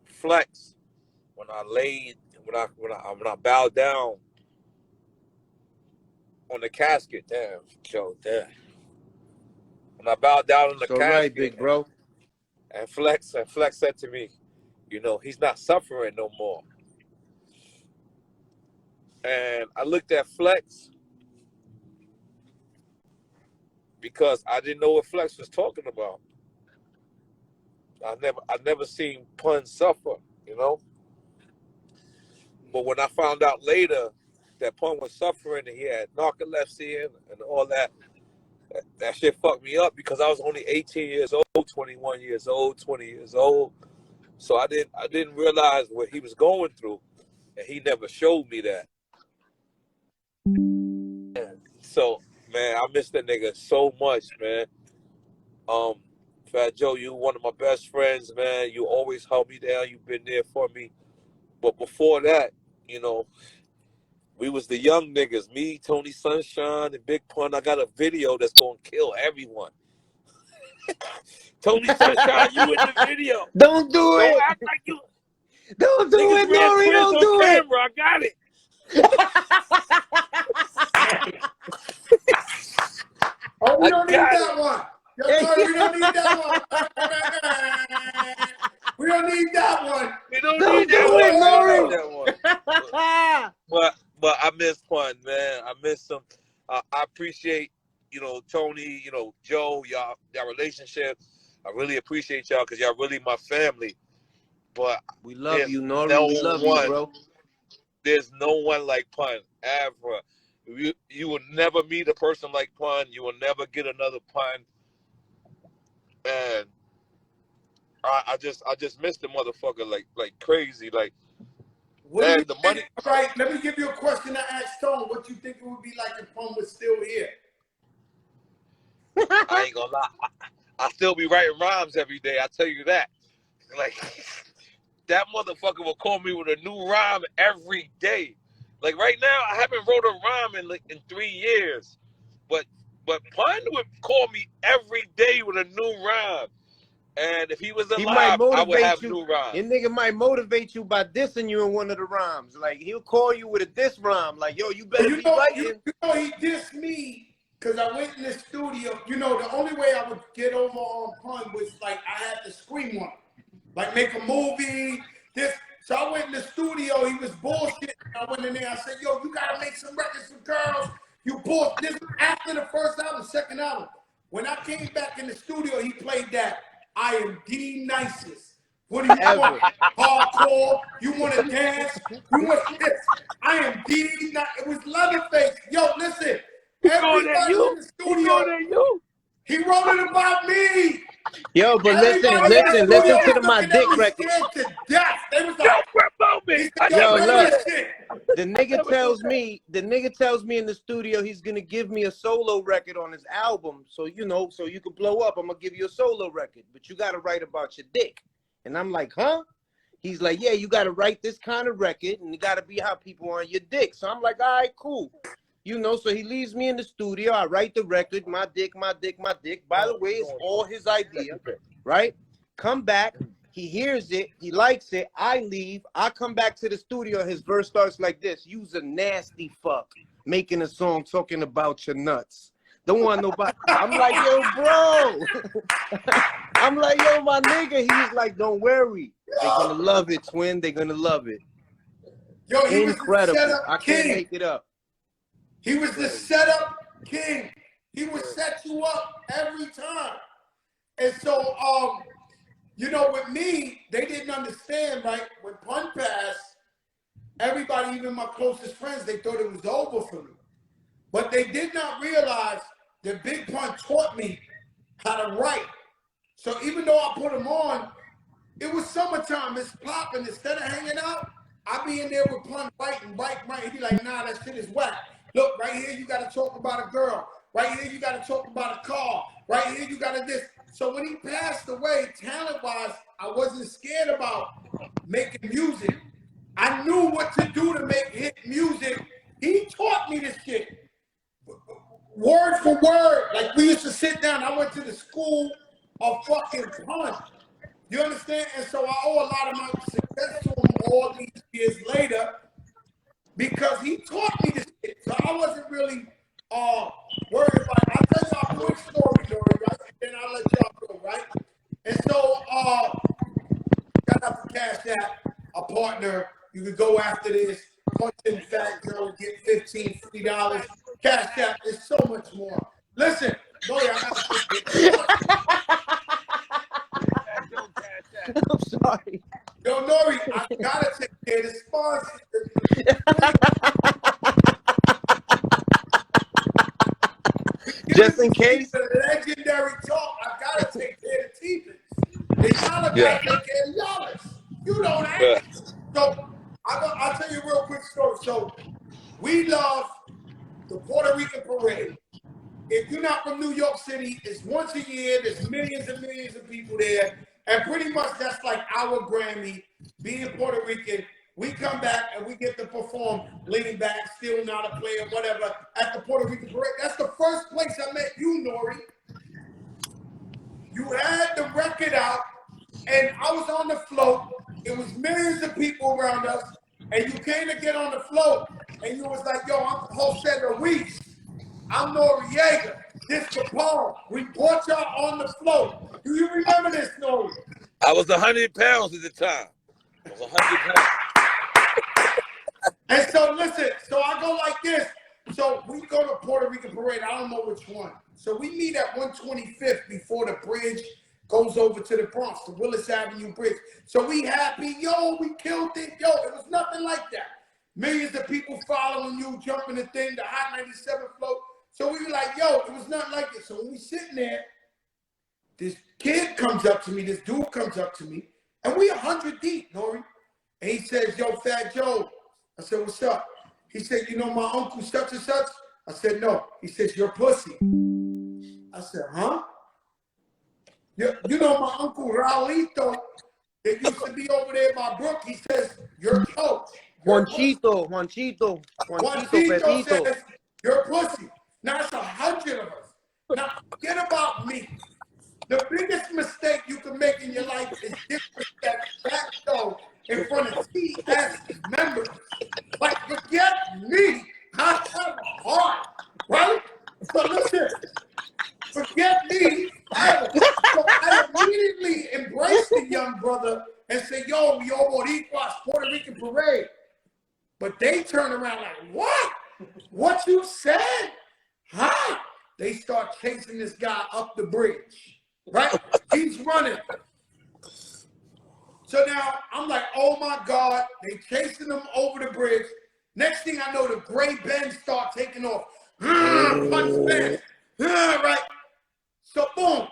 Flex when I bowed down on the casket. Damn, Joe, damn. When I bowed down on the casket, right, big bro. And Flex said to me, you know, he's not suffering no more. And I looked at Flex because I didn't know what Flex was talking about. I never seen Pun suffer, you know. But when I found out later that Pun was suffering and he had narcolepsy and all that shit fucked me up because I was only 18 years old, 21 years old, 20 years old. So I didn't realize what he was going through, and he never showed me that. So, man, I miss that nigga so much, man. Fat Joe, you one of my best friends, man. You always held me down. You've been there for me. But before that, you know, we was the young niggas. Me, Tony Sunshine, and Big Pun. I got a video that's gonna kill everyone. Tony Sunshine, you in the video. Don't do it. Act like you. Don't do it, Nori. Don't do it. Camera. I got it. Oh, we don't need that one. Yo, Nori, we don't need that one. We don't need that one. We don't Don't need do that it, one. But I miss Pun, man. I miss him. I appreciate, you know, Tony, you know, Joe, y'all relationship. I really appreciate y'all because y'all really my family. But we love you, Nori. No we love one, you, bro. There's no one like Pun ever. You will never meet a person like Pun. You will never get another Pun. And I just missed the motherfucker like crazy. Like, man, the money. Right. Let me give you a question I asked Tone. What you think it would be like if Pun was still here? I ain't gonna lie. I still be writing rhymes every day. I tell you that. Like that motherfucker will call me with a new rhyme every day. Like right now, I haven't wrote a rhyme in 3 years, but Pun would call me every day with a new rhyme. And if he was He might alive, I would motivate have you. new rhymes. Your nigga might motivate you by dissing you in one of the rhymes. Like he'll call you with a diss rhyme. Like, yo, you better be writing. You know, he dissed me because I went in the studio. You know, the only way I would get over on Pun was like I had to scream on him. Like make a movie, this. So I went in the studio, he was bullshit. I went in there, I said, yo, you gotta make some records for girls. You bullshit. This after the first album, second album. When I came back in the studio, he played that I am the nicest. What do you want? Hardcore? You want to dance? You want this? I am the nicest. It was Leatherface. Yo, listen. Everybody in the studio. He wrote it about me. Yo, but Everybody listen to my dick record. Scared to death. They was like, yo, look. The nigga tells me in the studio he's gonna give me a solo record on his album. So you know, so you can blow up. I'm gonna give you a solo record, but you gotta write about your dick. And I'm like, huh? He's like, yeah, you gotta write this kind of record, and it gotta be how people are on your dick. So I'm like, all right, cool. You know, so he leaves me in the studio. I write the record, my dick, my dick, my dick. By the way, it's all his idea, right? Come back. He hears it. He likes it. I leave. I come back to the studio. His verse starts like this. You's a nasty fuck making a song talking about your nuts. Don't want nobody. I'm like, yo, bro. I'm like, yo, my nigga. He's like, don't worry. They're going to love it, twin. They're going to love it. Yo, he incredible. Was I can't make it up. He was the setup king. He would set you up every time. And so, you know, with me, they didn't understand, right? When Pun passed, everybody, even my closest friends, they thought it was over for me. But they did not realize that Big Pun taught me how to write. So even though I put him on, it was summertime, it's popping. Instead of hanging out, I be in there with Pun writing. He'd be like, nah, that shit is whack. Look, right here, you got to talk about a girl. Right here, you got to talk about a car. Right here, you got to this. So when he passed away, talent-wise, I wasn't scared about making music. I knew what to do to make hit music. He taught me this shit. Word for word. Like, we used to sit down. I went to the school of fucking Pun. You understand? And so I owe a lot of my success to him all these years later because he taught me this shit. So I wasn't really worried about it. I'll tell y'all a quick story, Nori, right? And then I'll let y'all go, right? And so, shout out to Cash App, a partner. You could go after this, punch in Fat Joe and get $15, $50. Cash App is so much more. Listen, Nori, I got to I'm sorry. Yo, Nori, I gotta take care of the sponsors. Just in case. The legendary talk, I gotta take care of the T-Bits. They gotta take care of y'all. You know that. So I'll tell you a real quick story. So we love the Puerto Rican parade. If you're not from New York City, it's once a year. There's millions and millions of people there. And pretty much that's like our Grammy. Being Puerto Rican, we come back and we get to perform Leaning Back, Still Not a Player, whatever, at the Puerto Rican parade. That's the first place I met you, Nori. You had the record out, and I was on the float. It was millions of people around us, and you came to get on the float, and you was like, yo, I'm Jose Luis. I'm Noreaga. This Capone. We brought y'all on the float. Do you remember this, Nori? I was 100 pounds at the time. I was 100 pounds. And so, listen, so I go like this. So we go to Puerto Rican parade. I don't know which one. So we meet at 125th before the bridge goes over to the Bronx, the Willis Avenue Bridge. So we happy. Yo, we killed it. Yo, it was nothing like that. Millions of people following you, jumping the thing, the Hot 97 float. So we were like, yo, it was nothing like this. So when we sitting there, this kid comes up to me, this dude comes up to me, and we 100 deep, Nori. And he says, yo, Fat Joe. I said, what's up? He said, you know my uncle such and such? I said, no. He says, you're pussy. I said, huh? You know my uncle Raulito, that used to be over there by Brook. He says, "You're coach." Juanchito Juanito Pepito. says, "You're pussy." Now it's 100 of us. Now forget about me. The biggest mistake you can make in your life is disrespect that show in front of TS members. Like, forget me. I have a heart, right? So listen, forget me forever. So I immediately embraced the young brother and said, "Yo, we all Boricuas, Puerto Rican parade." But they turn around like, "What? What you said? Huh?" They start chasing this guy up the bridge, right? He's running. So now I'm like, oh my God, they chasing him over the bridge. Next thing I know, the gray Benz start taking off. Punch Benz. Right? So boom,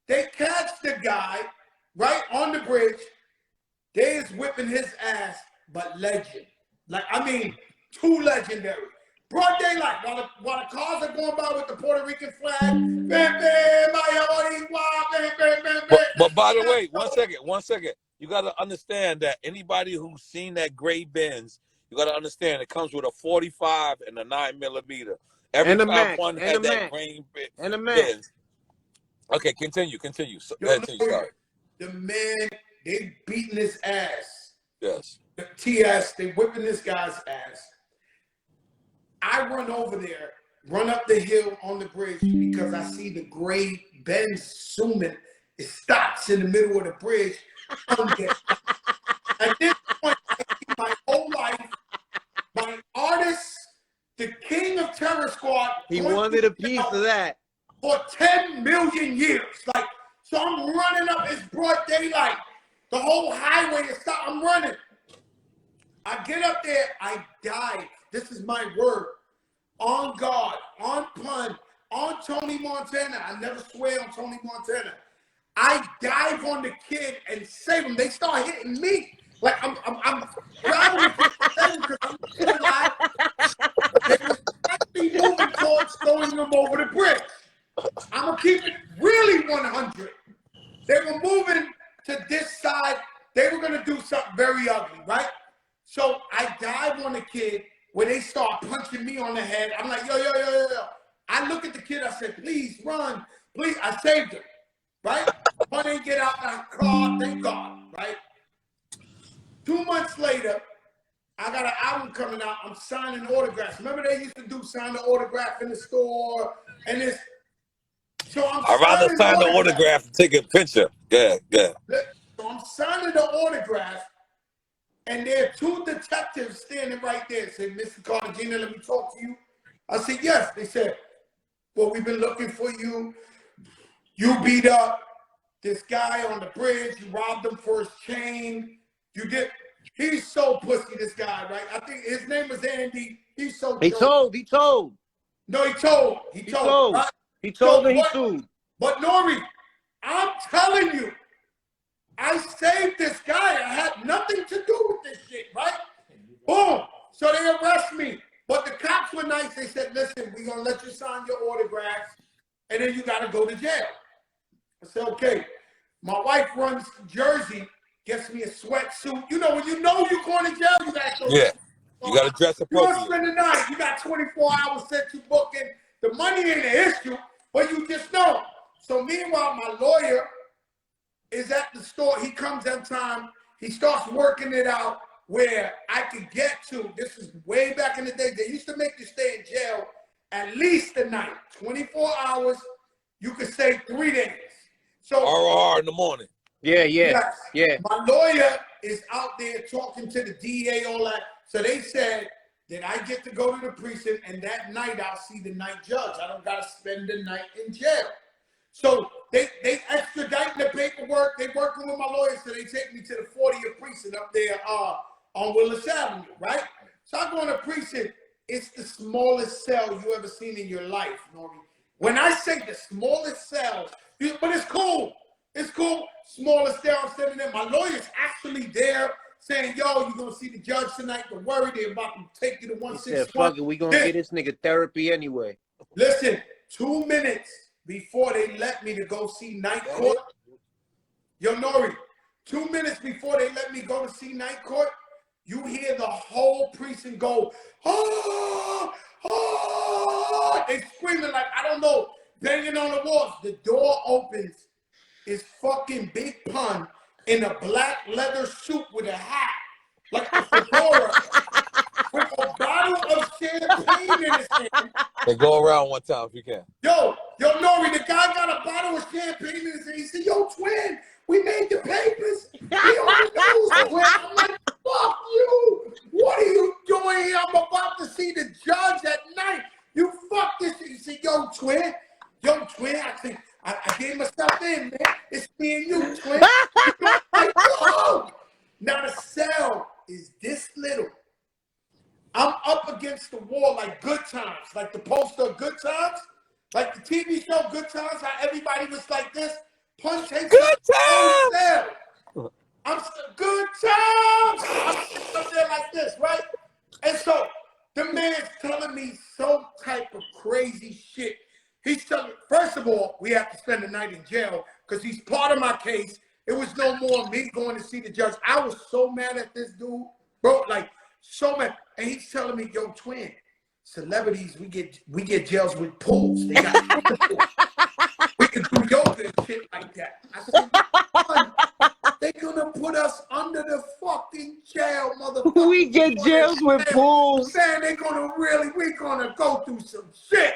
they catch the guy right on the bridge. They is whipping his ass, but legend. Like, I mean, too legendary. Broad daylight, while the cars are going by with the Puerto Rican flag. But by the way, 1 second. You got to understand that anybody who's seen that gray Benz, you got to understand it comes with a 45 and a 9mm. Every And a time Mac. one And a had that Mac. green And a Mac. Benz. Okay, continue. So, sorry. The man, they beating his ass. Yes. The TS, they whipping this guy's ass. I run over there, run up the hill on the bridge because I see the gray Benz Suman. It stops in the middle of the bridge. At this point, I see my whole life, my artist, the king of Terror Squad. He wanted a piece of that. For 10 million years. Like, so I'm running up, it's broad daylight. The whole highway is stopped. I'm running. I get up there, I dive. This is my word. On God, on pun, on Tony Montana. I never swear on Tony Montana. I dive on the kid and save him. They start hitting me. Like I'm driving because I'm still alive. They were actually moving towards throwing them over the bridge. I'm gonna keep it really 100. They were moving to this side. They were gonna do something very ugly, right? So I dive on the kid when they start punching me on the head. I'm like, yo. I look at the kid. I said, please run, please. I saved him, right? But they get out my car. Thank God, right? 2 months later, I got an album coming out. I'm signing autographs. Remember they used to do sign the autograph in the store and this. So I'd rather sign the autograph and take a picture. Yeah. So I'm signing the autograph, and there are two detectives standing right there. Say, "Mr. Cartagena, let me talk to you." I said, "Yes." They said, "Well, we've been looking for you. You beat up this guy on the bridge. You robbed him for his chain. You did." He's so pussy, this guy, right? I think his name was Andy. He's so He told. No, he told. Right? He told and he sued. But Nori, I'm telling you, I saved this guy. I had nothing to do with this shit, right? Boom. So they arrest me. But the cops were nice. They said, listen, we're going to let you sign your autographs, and then you got to go to jail. I said, okay. My wife runs Jersey, gets me a sweatsuit. You know, when you know you're going to jail, you got to go. Yeah. You got to dress You're appropriately. going to spend the night. You got 24 hours set to booking. The money ain't an issue, but you just know. So meanwhile, my lawyer is at the store. He comes on time. He starts working it out where I could get to. This is way back in the day. They used to make you stay in jail at least a night. 24 hours. You could stay 3 days. So RR in the morning. Yeah. yes. My lawyer is out there talking to the DA, all that. So they said that I get to go to the precinct, and that night I'll see the night judge. I don't got to spend the night in jail. So they extradite the paperwork. They working with my lawyer, so they take me to the 40th precinct up there on Willis Avenue, right? So I go in the precinct. It's the smallest cell you ever seen in your life, Nori. When I say the smallest cell, but it's cool. It's cool. Smallest cell I'm sitting there. My lawyer's actually there saying, yo, you're going to see the judge tonight. Don't worry, they're about to take you to 161. He said, fuck it, we going to get this nigga therapy anyway. Listen, 2 minutes before they let me to go see night court, Yo, Nori, 2 minutes before they let me go to see Night Court, you hear the whole precinct go, oh, oh, they screaming like, I don't know, banging on the walls. The door opens, it's fucking Big Pun in a black leather suit with a hat, like a fedora, with a bottle of champagne in his hand. Hey, go around one time if you can. Yo, Nori, the guy got a bottle of champagne in his hand. He said, yo, twin, we made the papers. We on the news, twin. I'm like, fuck you. What are you doing here? I'm about to see the judge at night. You fuck this shit. He said, yo, twin. I think I gave myself in, man. It's me and you, twin. Like, whoa. Now the cell is this little. I'm up against the wall like Good Times, like the poster of Good Times, like the TV show Good Times, how everybody was like this. Pun takes Good Times! I'm Good Times! I'm up there like this, right? And so the man's telling me some type of crazy shit. He's telling me, first of all, we have to spend the night in jail because he's part of my case. It was no more me going to see the judge. I was so mad at this dude, bro, like so mad. And he's telling me, yo, twin, celebrities, we get jails with pools. They got we can do yoga and shit like that. I said, they're gonna put us under the fucking jail, motherfucker. We get jails with pools. Man, we're gonna go through some shit.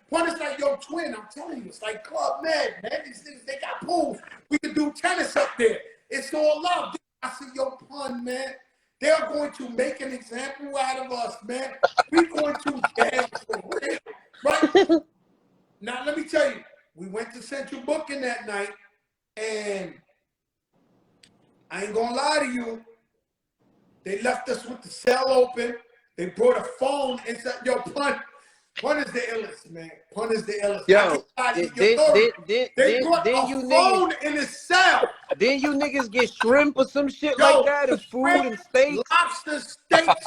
Pun is like, yo, twin, I'm telling you, it's like Club Med, man. These things, they got pools. We can do tennis up there. It's all love. I said, yo, Pun, man, they're going to make an example out of us, man. We're going to jail for real, right? Now, let me tell you, we went to Central Booking that night, and I ain't gonna lie to you, they left us with the cell open. They brought a phone inside. Yo, Pun is the illest, man. Pun is the illest. Yo, they brought a phone in his cell. Then you niggas get shrimp or some shit Yo, like that, and food and steaks. Lobster steaks.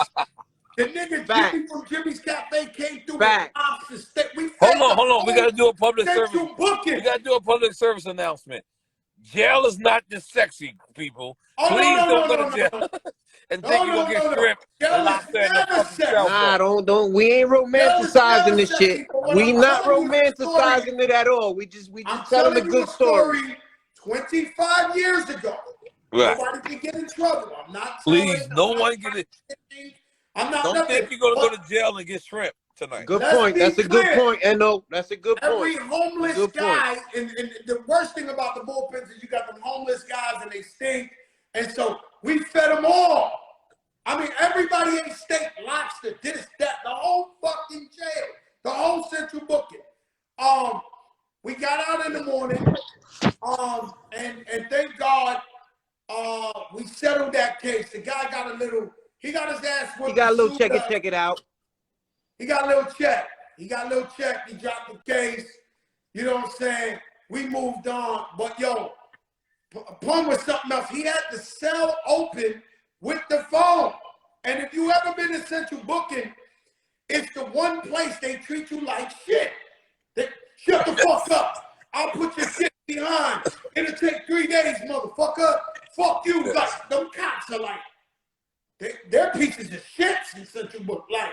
The nigga Jimmy from Jimmy's Cafe came through with lobster steak. Hold on. We gotta do a public service. Booking. We gotta do a public service announcement. Jail is not just sexy, people. Oh, Please no, don't go to jail and think you're gonna get shrimp and lobster in the fucking cell. Nah, don't. We ain't romanticizing this shit. We not romanticizing it at all. We just telling a good story. 25 years ago. Right. Nobody can get in trouble. I'm not. Please, no one get it. I'm not. Don't think you're gonna go to jail and get shrimp tonight. Good point. That's a good point, Eno. That's a good point. Every homeless guy, and the worst thing about the bullpens is you got them homeless guys and they stink. And so we fed them all. I mean, everybody ate steak, lobster, this, that, the whole fucking jail, the whole Central Booking. We got out in the morning, and thank God, we settled that case. The guy got he got his ass whipped. He got a little check it out. He got a little check. He dropped the case. You know what I'm saying? We moved on. But yo, Pun was something else. He had the cell open with the phone. And if you ever been to Central Booking, it's the one place they treat you like shit. Shut the fuck up. I'll put your shit behind. It'll take 3 days, motherfucker. Fuck you. Like, them cops are like, they're pieces of shit in Central Book. Like,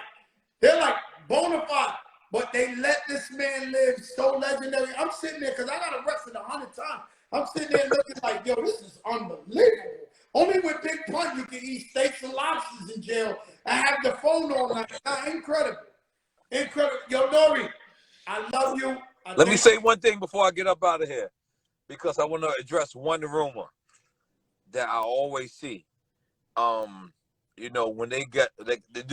they're like bona fide. But they let this man live so legendary. I'm sitting there, because I got arrested 100 times. I'm sitting there looking like, yo, this is unbelievable. Only with Big Pun you can eat steaks and lobsters in jail and have the phone all night. Incredible. Incredible. Yo, Nori, I love you. Let me say one thing before I get up out of here, because I want to address one rumor that I always see. You know, when they do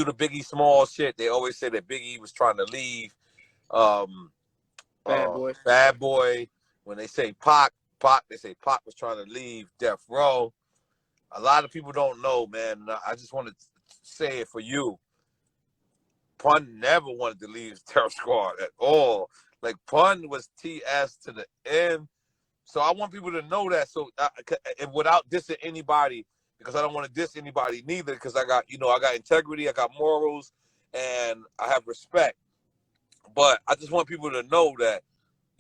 the Biggie Small shit, they always say that Biggie was trying to leave. Bad Boy. When they say Pac, they say Pac was trying to leave Death Row. A lot of people don't know, man. I just want to say it for you. Pun never wanted to leave Terror Squad at all. Like, Pun was TS to the end. So I want people to know that. So, and without dissing anybody, because I don't want to diss anybody neither, because I got integrity, I got morals, and I have respect. But I just want people to know that,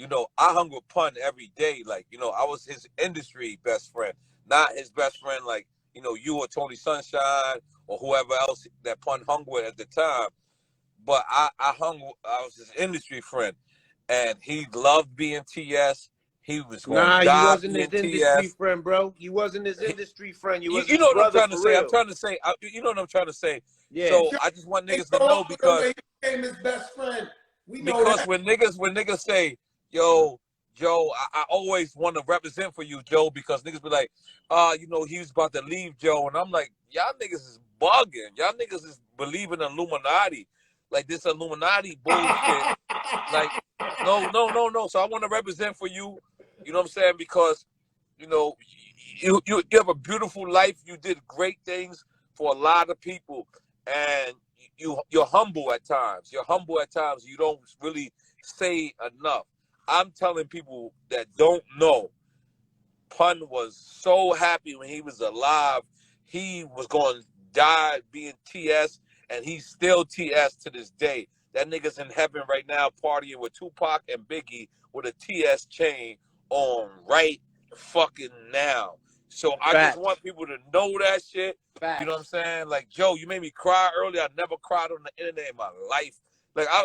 you know, I hung with Pun every day. Like, you know, I was his industry best friend, not his best friend like, you know, you or Tony Sunshine or whoever else that Pun hung with at the time. But I was his industry friend, and he loved being TS. He was going to Nah, you die wasn't being his industry TS. friend, bro. You wasn't his industry friend. You was You his know what I'm brother trying to for say. I'm real. trying to say, you know what I'm trying to say. Yeah. So I just want He niggas to grew know up with him and because he became his best friend. We know that. when niggas say, yo, Joe, I always want to represent for you, Joe, because niggas be like, you know, he was about to leave Joe. And I'm like, y'all niggas is bugging. Y'all niggas is believing in Illuminati. Like this Illuminati bullshit. Like, no. So I want to represent for you, you know what I'm saying? Because, you know, you have a beautiful life. You did great things for a lot of people. And you're humble at times. You're humble at times. You don't really say enough. I'm telling people that don't know, Pun was so happy when he was alive. He was going to die being TS, and he's still TS to this day. That nigga's in heaven right now partying with Tupac and Biggie with a TS chain on right fucking now. So I just Facts. want people to know that shit. Facts. You know what I'm saying? Like, Joe, you made me cry earlier. I never cried on the internet in my life. Like, I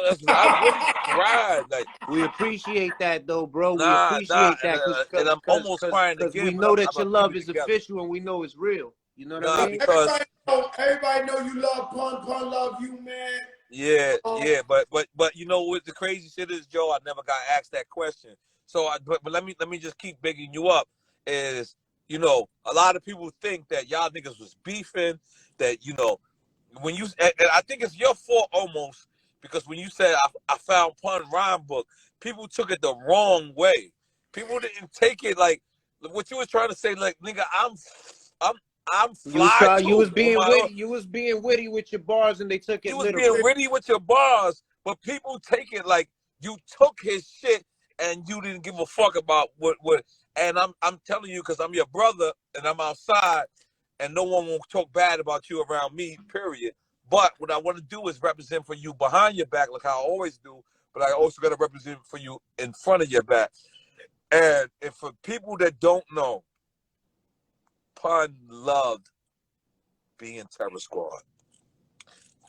really cried. Like, We appreciate that, though, bro. We nah, appreciate that and I'm almost crying because again, we but know I'm that your gonna keep love it is together. official and we know it's real. You know what Nah, I mean? because Everybody know you love Pun. Pun love you, man. yeah, but you know what the crazy shit is, Joe? I never got asked that question. So, but let me just keep bigging you up. Is, you know, a lot of people think that y'all niggas was beefing. That, you know, when you, and I think it's your fault almost, because when you said I found Pun rhyme book, people took it the wrong way. People didn't take it like what you was trying to say. Like, nigga, I'm fly You was too. On being my witty. own. You was being witty with your bars, and they took it You was being literal. witty with your bars, but people take it like you took his shit and you didn't give a fuck about what. And I'm telling you, because I'm your brother and I'm outside, and no one will talk bad about you around me. Period. But what I want to do is represent for you behind your back, like I always do. But I also got to represent for you in front of your back. And if for people that don't know, Pun loved being Terror Squad.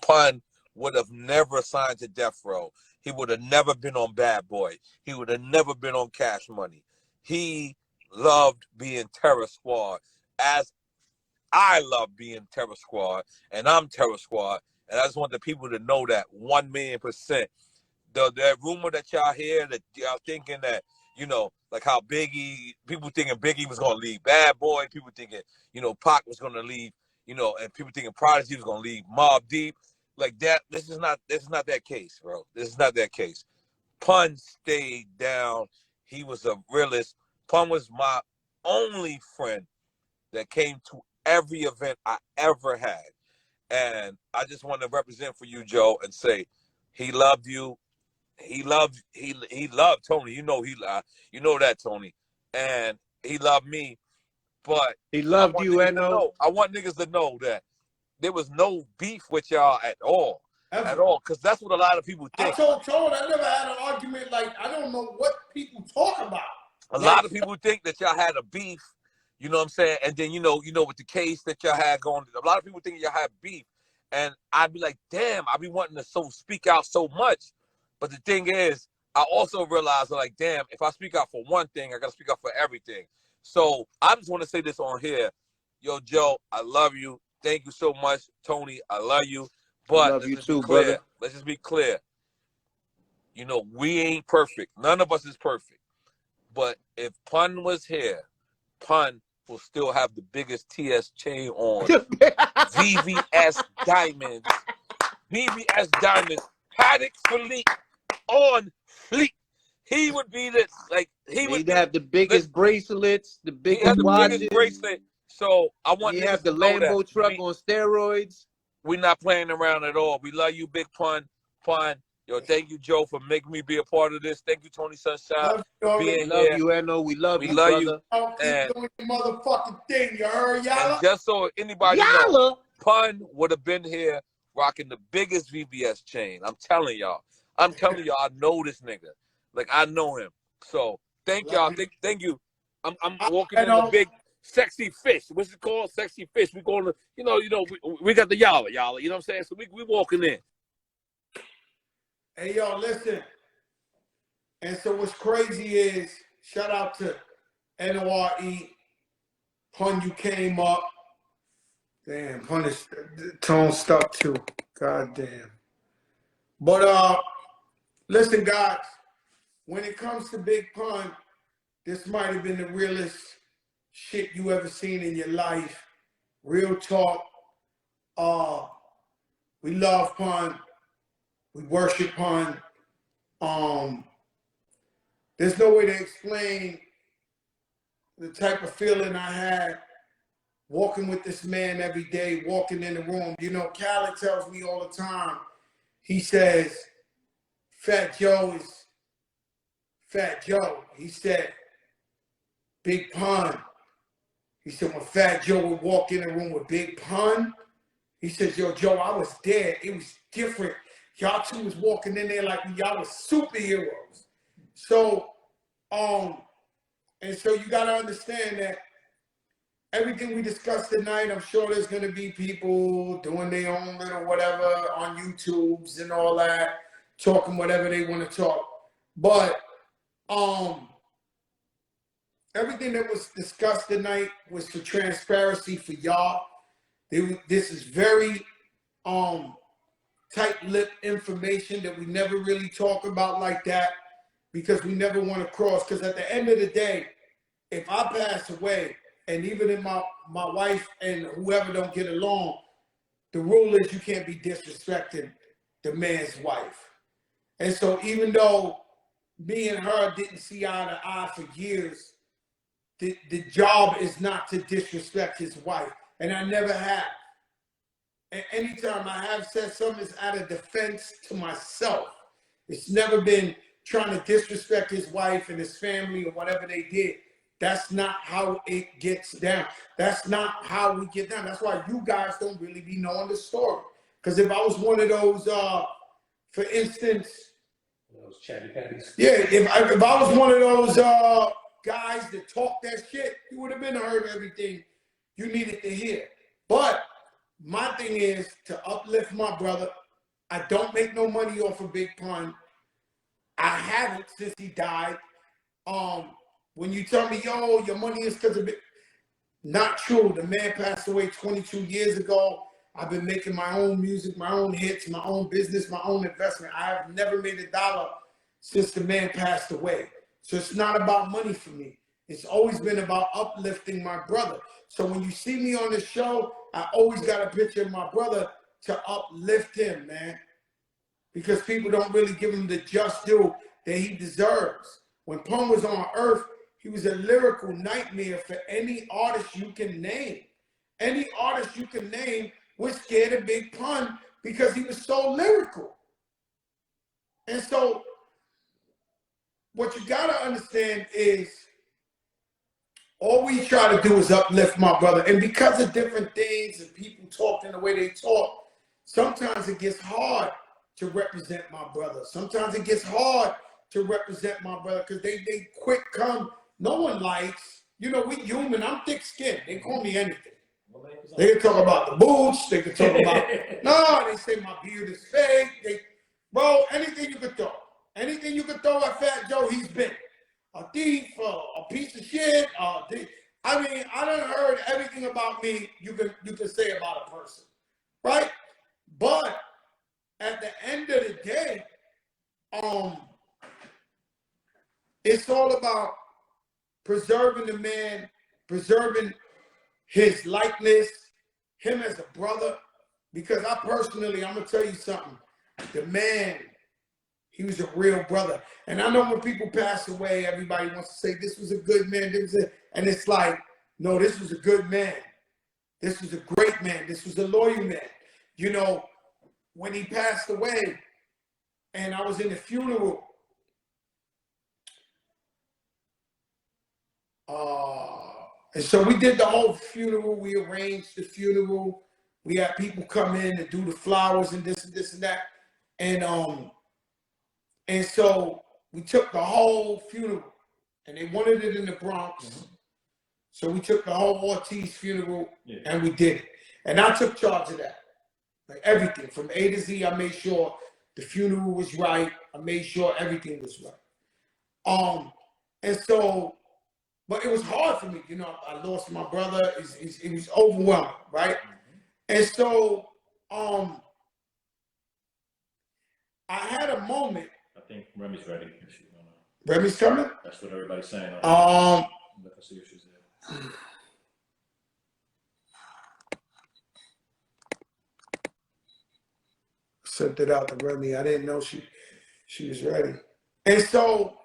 Pun would have never signed to Death Row. He would have never been on Bad Boy. He would have never been on Cash Money. He loved being Terror Squad, as I love being Terror Squad, and I'm Terror Squad. And I just want the people to know that 1,000,000%. That rumor that y'all hear, that y'all thinking that, you know, like how people thinking Biggie was gonna leave Bad Boy, people thinking, you know, Pac was gonna leave, you know, and people thinking Prodigy was gonna leave Mobb Deep, like that. This is not that case, bro. This is not that case. Pun stayed down. He was a realist. Pun was my only friend that came to every event I ever had, and I just want to represent for you, Joe, and say he loved you. He loved Tony. You know you know that, Tony, and he loved me. But He I loved want you, niggas to Eno. know. I want niggas to know that there was no beef with y'all at all, because that's what a lot of people I think. told I never had an argument. Like, I don't know what people talk about. A lot of people think that y'all had a beef. You know what I'm saying? And then you know with the case that y'all had going, a lot of people think y'all had beef, and I'd be like, damn, I be wanting to speak out so much. But the thing is, I also realize, like, damn, if I speak out for one thing, I gotta speak out for everything. So I just want to say this on here. Yo, Joe, I love you. Thank you so much. Tony, I love you. But Love let's you just too, be clear. brother. Let's just be clear. You know, we ain't perfect. None of us is perfect. But if Pun was here, Pun will still have the biggest TS chain on. VVS Diamonds. VVS Diamonds. Paddock Fleet on fleet. He would be the, like, He'd have the biggest bracelets, the he biggest had the watches. biggest bracelet. So I want He niggas have the to know Lambo that. truck on steroids. We're not playing around at all. We love you, Big Pun. Yo, thank you, Joe, for making me be a part of this. Thank you, Tony Sunshine, for being Love here. you, Eno. We love you, love brother. Keep doing your motherfucking thing. You heard, y'all? And just so anybody knows, Pun would have been here rocking the biggest VBS chain. I'm telling y'all. I know this nigga. Like, I know him. So thank Love y'all. you. Thank you. I'm I walking in the know. big sexy fish. What's it called? Sexy fish. We going to, we got the yalla. You know what I'm saying? So we walking in. Hey, yo, listen. And so what's crazy is, shout out to Nore. Pun, you came up. Damn, Pun is tone stuck too. God damn. But listen, guys, when it comes to Big Pun, this might have been the realest shit you ever seen in your life. Real talk. We love Pun. We worship Pun. There's no way to explain the type of feeling I had walking with this man every day, walking in the room. You know, Khaled tells me all the time, he says, Fat Joe is Fat Joe. He said, Big Pun. He said, when Fat Joe would walk in the room with Big Pun, he says, yo, Joe, I was there. It was different. Y'all two was walking in there like y'all was superheroes. So, and so you got to understand that everything we discussed tonight, I'm sure there's going to be people doing their own little whatever on YouTubes and all that, talking whatever they want to talk. But everything that was discussed tonight was for transparency for y'all. This is very tight-lipped information that we never really talk about like that because we never want to cross. Because at the end of the day, if I pass away, and even if my wife and whoever don't get along, the rule is you can't be disrespecting the man's wife. And so even though me and her didn't see eye to eye for years, the job is not to disrespect his wife. And I never have. And anytime I have said something, it's out of defense to myself. It's never been trying to disrespect his wife and his family or whatever they did. That's not how it gets down. That's not how we get down. That's why you guys don't really be knowing the story. Because if I was one of those, for instance, those chatty patties. Yeah, if I was one of those guys that talk that shit, you would have been heard everything you needed to hear. But my thing is to uplift my brother. I don't make no money off of Big Pun. I haven't since he died. When you tell me, yo, your money is because of it, not true. The man passed away 22 years ago. I've been making my own music, my own hits, my own business, my own investment. I have never made a dollar since the man passed away. So it's not about money for me. It's always been about uplifting my brother. So when you see me on the show, I always got a picture of my brother to uplift him, man. Because people don't really give him the just due that he deserves. When Pun was on Earth, he was a lyrical nightmare for any artist you can name. Any artist you can name was scared of Big Pun because he was so lyrical. And so what you got to understand is all we try to do is uplift my brother. And because of different things and people talking the way they talk, sometimes it gets hard to represent my brother. Sometimes it gets hard to represent my brother because they quick come. No one likes, you know, we human. I'm thick skinned. They call me anything. They can talk about the boots. They can talk about, no, they say my beard is fake. Bro, anything you could throw. Anything you could throw at Fat Joe, he's been. A thief, a piece of shit. I mean, I done heard everything about me you can say about a person, right? But at the end of the day, it's all about preserving the man, preserving his likeness, him as a brother. Because I personally, I'm gonna tell you something. The man, he was a real brother. And I know when people pass away, everybody wants to say this was a good man. And it's like, no, this was a good man. This was a great man. This was a loyal man. You know, when he passed away and I was in the funeral, and so we did the whole funeral. We arranged the funeral. We had people come in to do the flowers and this and that. And so we took the whole funeral, and they wanted it in the Bronx. So we took the whole Ortiz funeral, and we did it. And I took charge of that. Like everything, from A to Z, I made sure the funeral was right. I made sure everything was right. And so, but it was hard for me. You know, I lost my brother. It was overwhelming, right? And so, I had a moment. I think Remy's ready. If she wanna. Remy's coming? That's what everybody's saying. Let us see if she's there. Sent it out to Remy. I didn't know she was ready. And so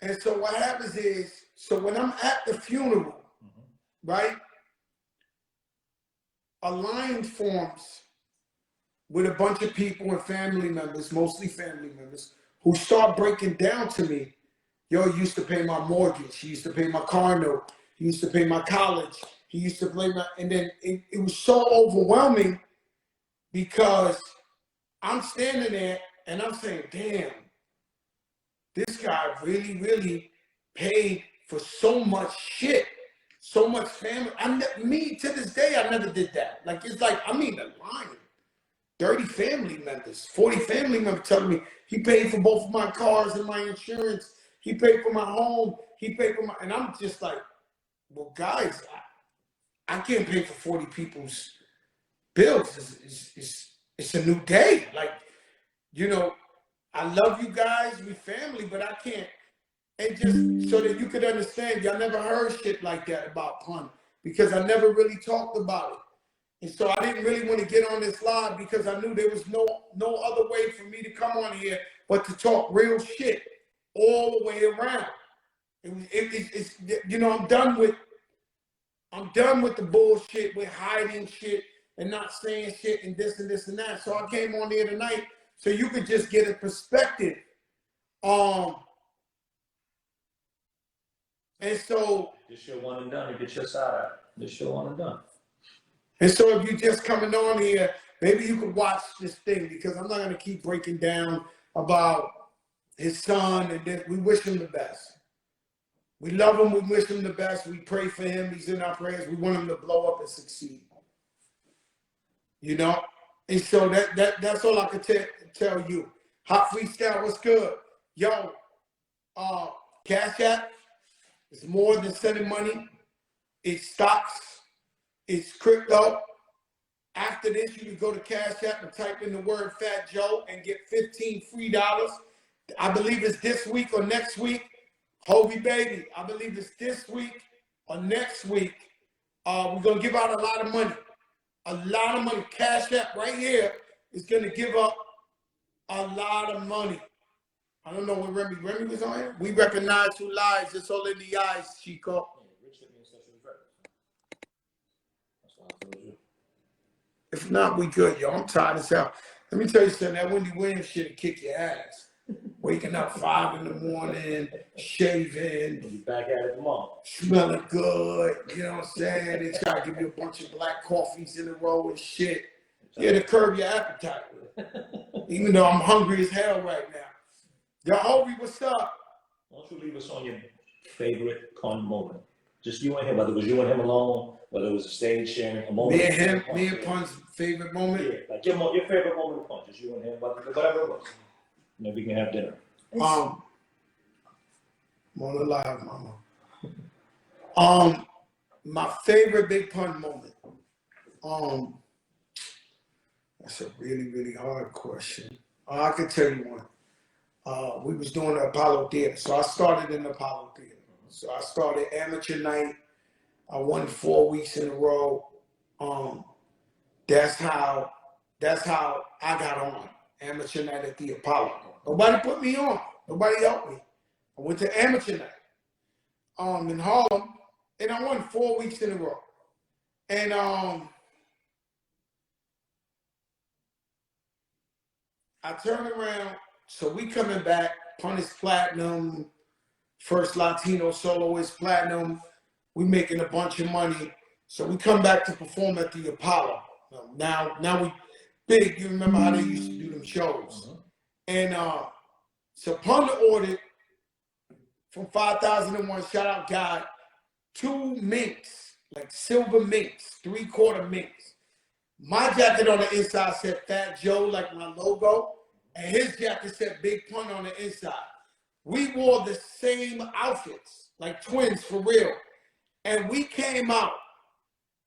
what happens is, so when I'm at the funeral, right, a line forms with a bunch of people and family members, mostly family members, who start breaking down to me. Yo, he used to pay my mortgage. He used to pay my car note. He used to pay my college. He used to play my, and then it was so overwhelming because I'm standing there and I'm saying, damn, this guy really, really paid for so much shit, so much family. Me, to this day, I never did that. Like, it's like, I mean, the line, 30 family members, 40 family members telling me he paid for both of my cars and my insurance. He paid for my home. He paid for my, and I'm just like, well, guys, I can't pay for 40 people's bills. It's a new day. Like, you know, I love you guys, we family, but I can't. And just so that you could understand, y'all never heard shit like that about Pun because I never really talked about it. And so I didn't really want to get on this live because I knew there was no other way for me to come on here but to talk real shit all the way around. It's you know, I'm done with the bullshit, with hiding shit and not saying shit and this and this and that. So I came on here tonight so you could just get a perspective. And so This your one and done. You get your side out. This your one and done. And so if you're just coming on here, maybe you could watch this thing because I'm not going to keep breaking down about his son and then we wish him the best. We love him. We wish him the best. We pray for him. He's in our prayers. We want him to blow up and succeed. You know? And so that's all I could tell you. Hot Freestyle, what's good? Yo, Cash App is more than sending money. It's stocks. It's crypto. After this, you can go to Cash App and type in the word Fat Joe and get $15 free. I believe it's this week or next week. Hovey baby, I believe it's this week or next week. We're going to give out a lot of money. A lot of money. Cash App right here is going to give up a lot of money. I don't know what Remy was on here. We recognize who lies. It's all in the eyes, Chico. If not, we good, yo. I'm tired as hell. Let me tell you something. That Wendy Williams shit will kick your ass. Waking up 5 in the morning, shaving. You'll be back at it tomorrow. Smelling good. You know what I'm saying? They try to give you a bunch of black coffees in a row and shit. Yeah, to curb your appetite. Even though I'm hungry as hell right now. Yo, Hovey, what's up? Why don't you leave us on your favorite Pun moment? Just you and him, whether it was you and him alone, whether it was a stage sharing, a moment. Me and Pun's favorite moment? Yeah, like your favorite moment of Pun, just you and him, whatever it was. Maybe we can have dinner. I'm on the live, mama. My favorite Big Pun moment. That's a really, really hard question. I could tell you one. We was doing the Apollo Theater. So I started in the Apollo Theater. So I started amateur night. I won 4 weeks in a row. That's how I got on. Amateur night at the Apollo. Nobody put me on. Nobody helped me. I went to amateur night in Harlem, and I won 4 weeks in a row. And I turned around. So we coming back. Pun is platinum. First Latino soloist platinum. We making a bunch of money. So we come back to perform at the Apollo. Now we big. You remember how they used to do them shows. And so Pun ordered from 5001, shout out God, 2 minks, like silver minks, 3/4 minks. My jacket on the inside said Fat Joe, like my logo, and his jacket said Big Pun on the inside. We wore the same outfits, like twins for real. And we came out,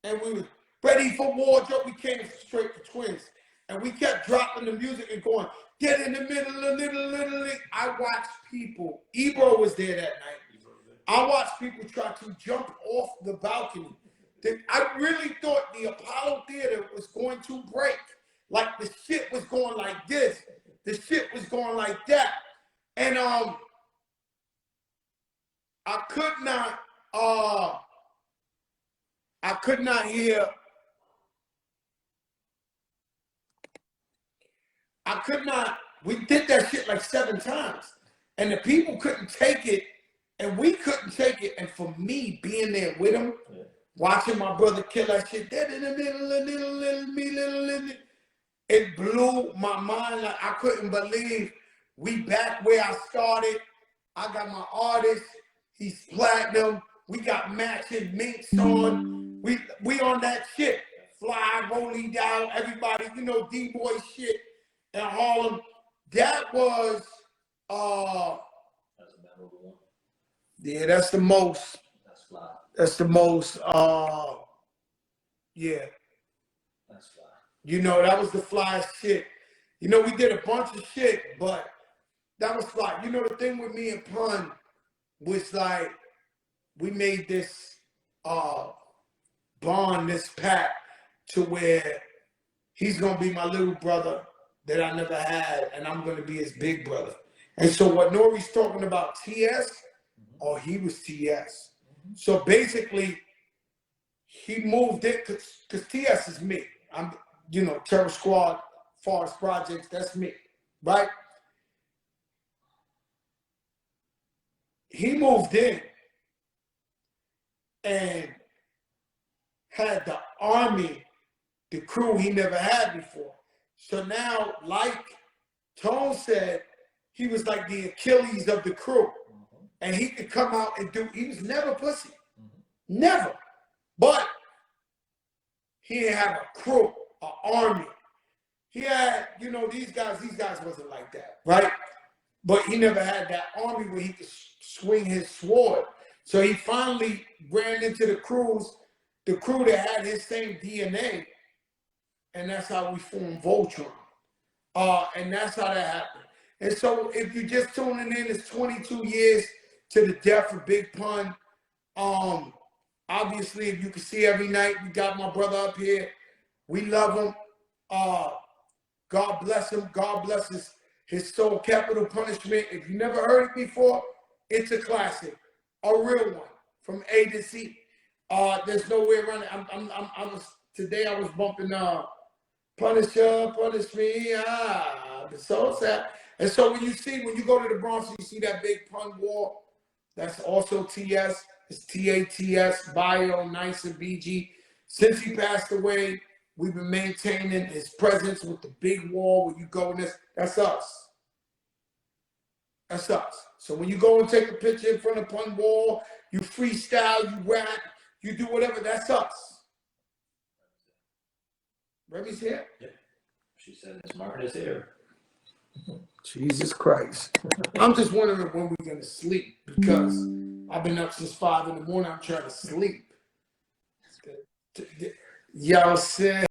and we were ready for wardrobe. We came straight for twins. And we kept dropping the music and going, get in the middle of little. I watched people, Ebro was there that night. I watched people try to jump off the balcony. I really thought the Apollo Theater was going to break. Like the shit was going like this. The shit was going like that. And I could not hear. We did that shit like 7 times. And the people couldn't take it, and we couldn't take it. And for me, being there with him, watching my brother kill that shit, dead in the middle of little, it blew my mind. Like I couldn't believe we back where I started. I got my artist, he's platinum. We got matching minks on. We on that shit. Fly, rolling down, everybody, you know, D-boy shit in Harlem. That was That's a memorable one. yeah, that's the most. That's fly. That's the most yeah. That's fly. You know, that was the flyest shit. You know, we did a bunch of shit, but that was fly. You know, the thing with me and Pun was like, we made this bond, this pact to where he's gonna be my little brother that I never had, and I'm gonna be his big brother. And so what Nori's talking about, TS, oh, he was TS. So basically, he moved it because TS is me. I'm, you know, Terro Squad, Forest Projects, that's me, right? He moved in and had the army, the crew he never had before. So now, like Tone said, he was like the Achilles of the crew. And he could come out and do, he was never pussy. Never. But he didn't have a crew, an army. He had, you know, these guys wasn't like that, right? But he never had that army where he could swing his sword. So he finally ran into the crew that had his same DNA. And that's how we formed Voltron. And that's how that happened. And so if you're just tuning in, it's 22 years to the death of Big Pun. Obviously, if you can see every night, we got my brother up here. We love him. God bless him. God bless his soul. Capital Punishment. If you never heard it before, it's a classic. A real one. From A to Z. There's no way around it. Today I was bumping Punisher, Punish Me. But so sad. And so when you go to the Bronx and you see that big Pun wall, that's also TS. It's TATS, Bio, Nice, and BG. Since he passed away, we've been maintaining his presence with the big wall where you go in this. That's us. That's us. So when you go and take a picture in front of Pun wall, you freestyle, you rap, you do whatever, that's us. Remy's here? Yeah. She said his market is here. Jesus Christ. I'm just wondering when we're going to sleep because I've been up since 5 in the morning. I'm trying to sleep. Y'all said.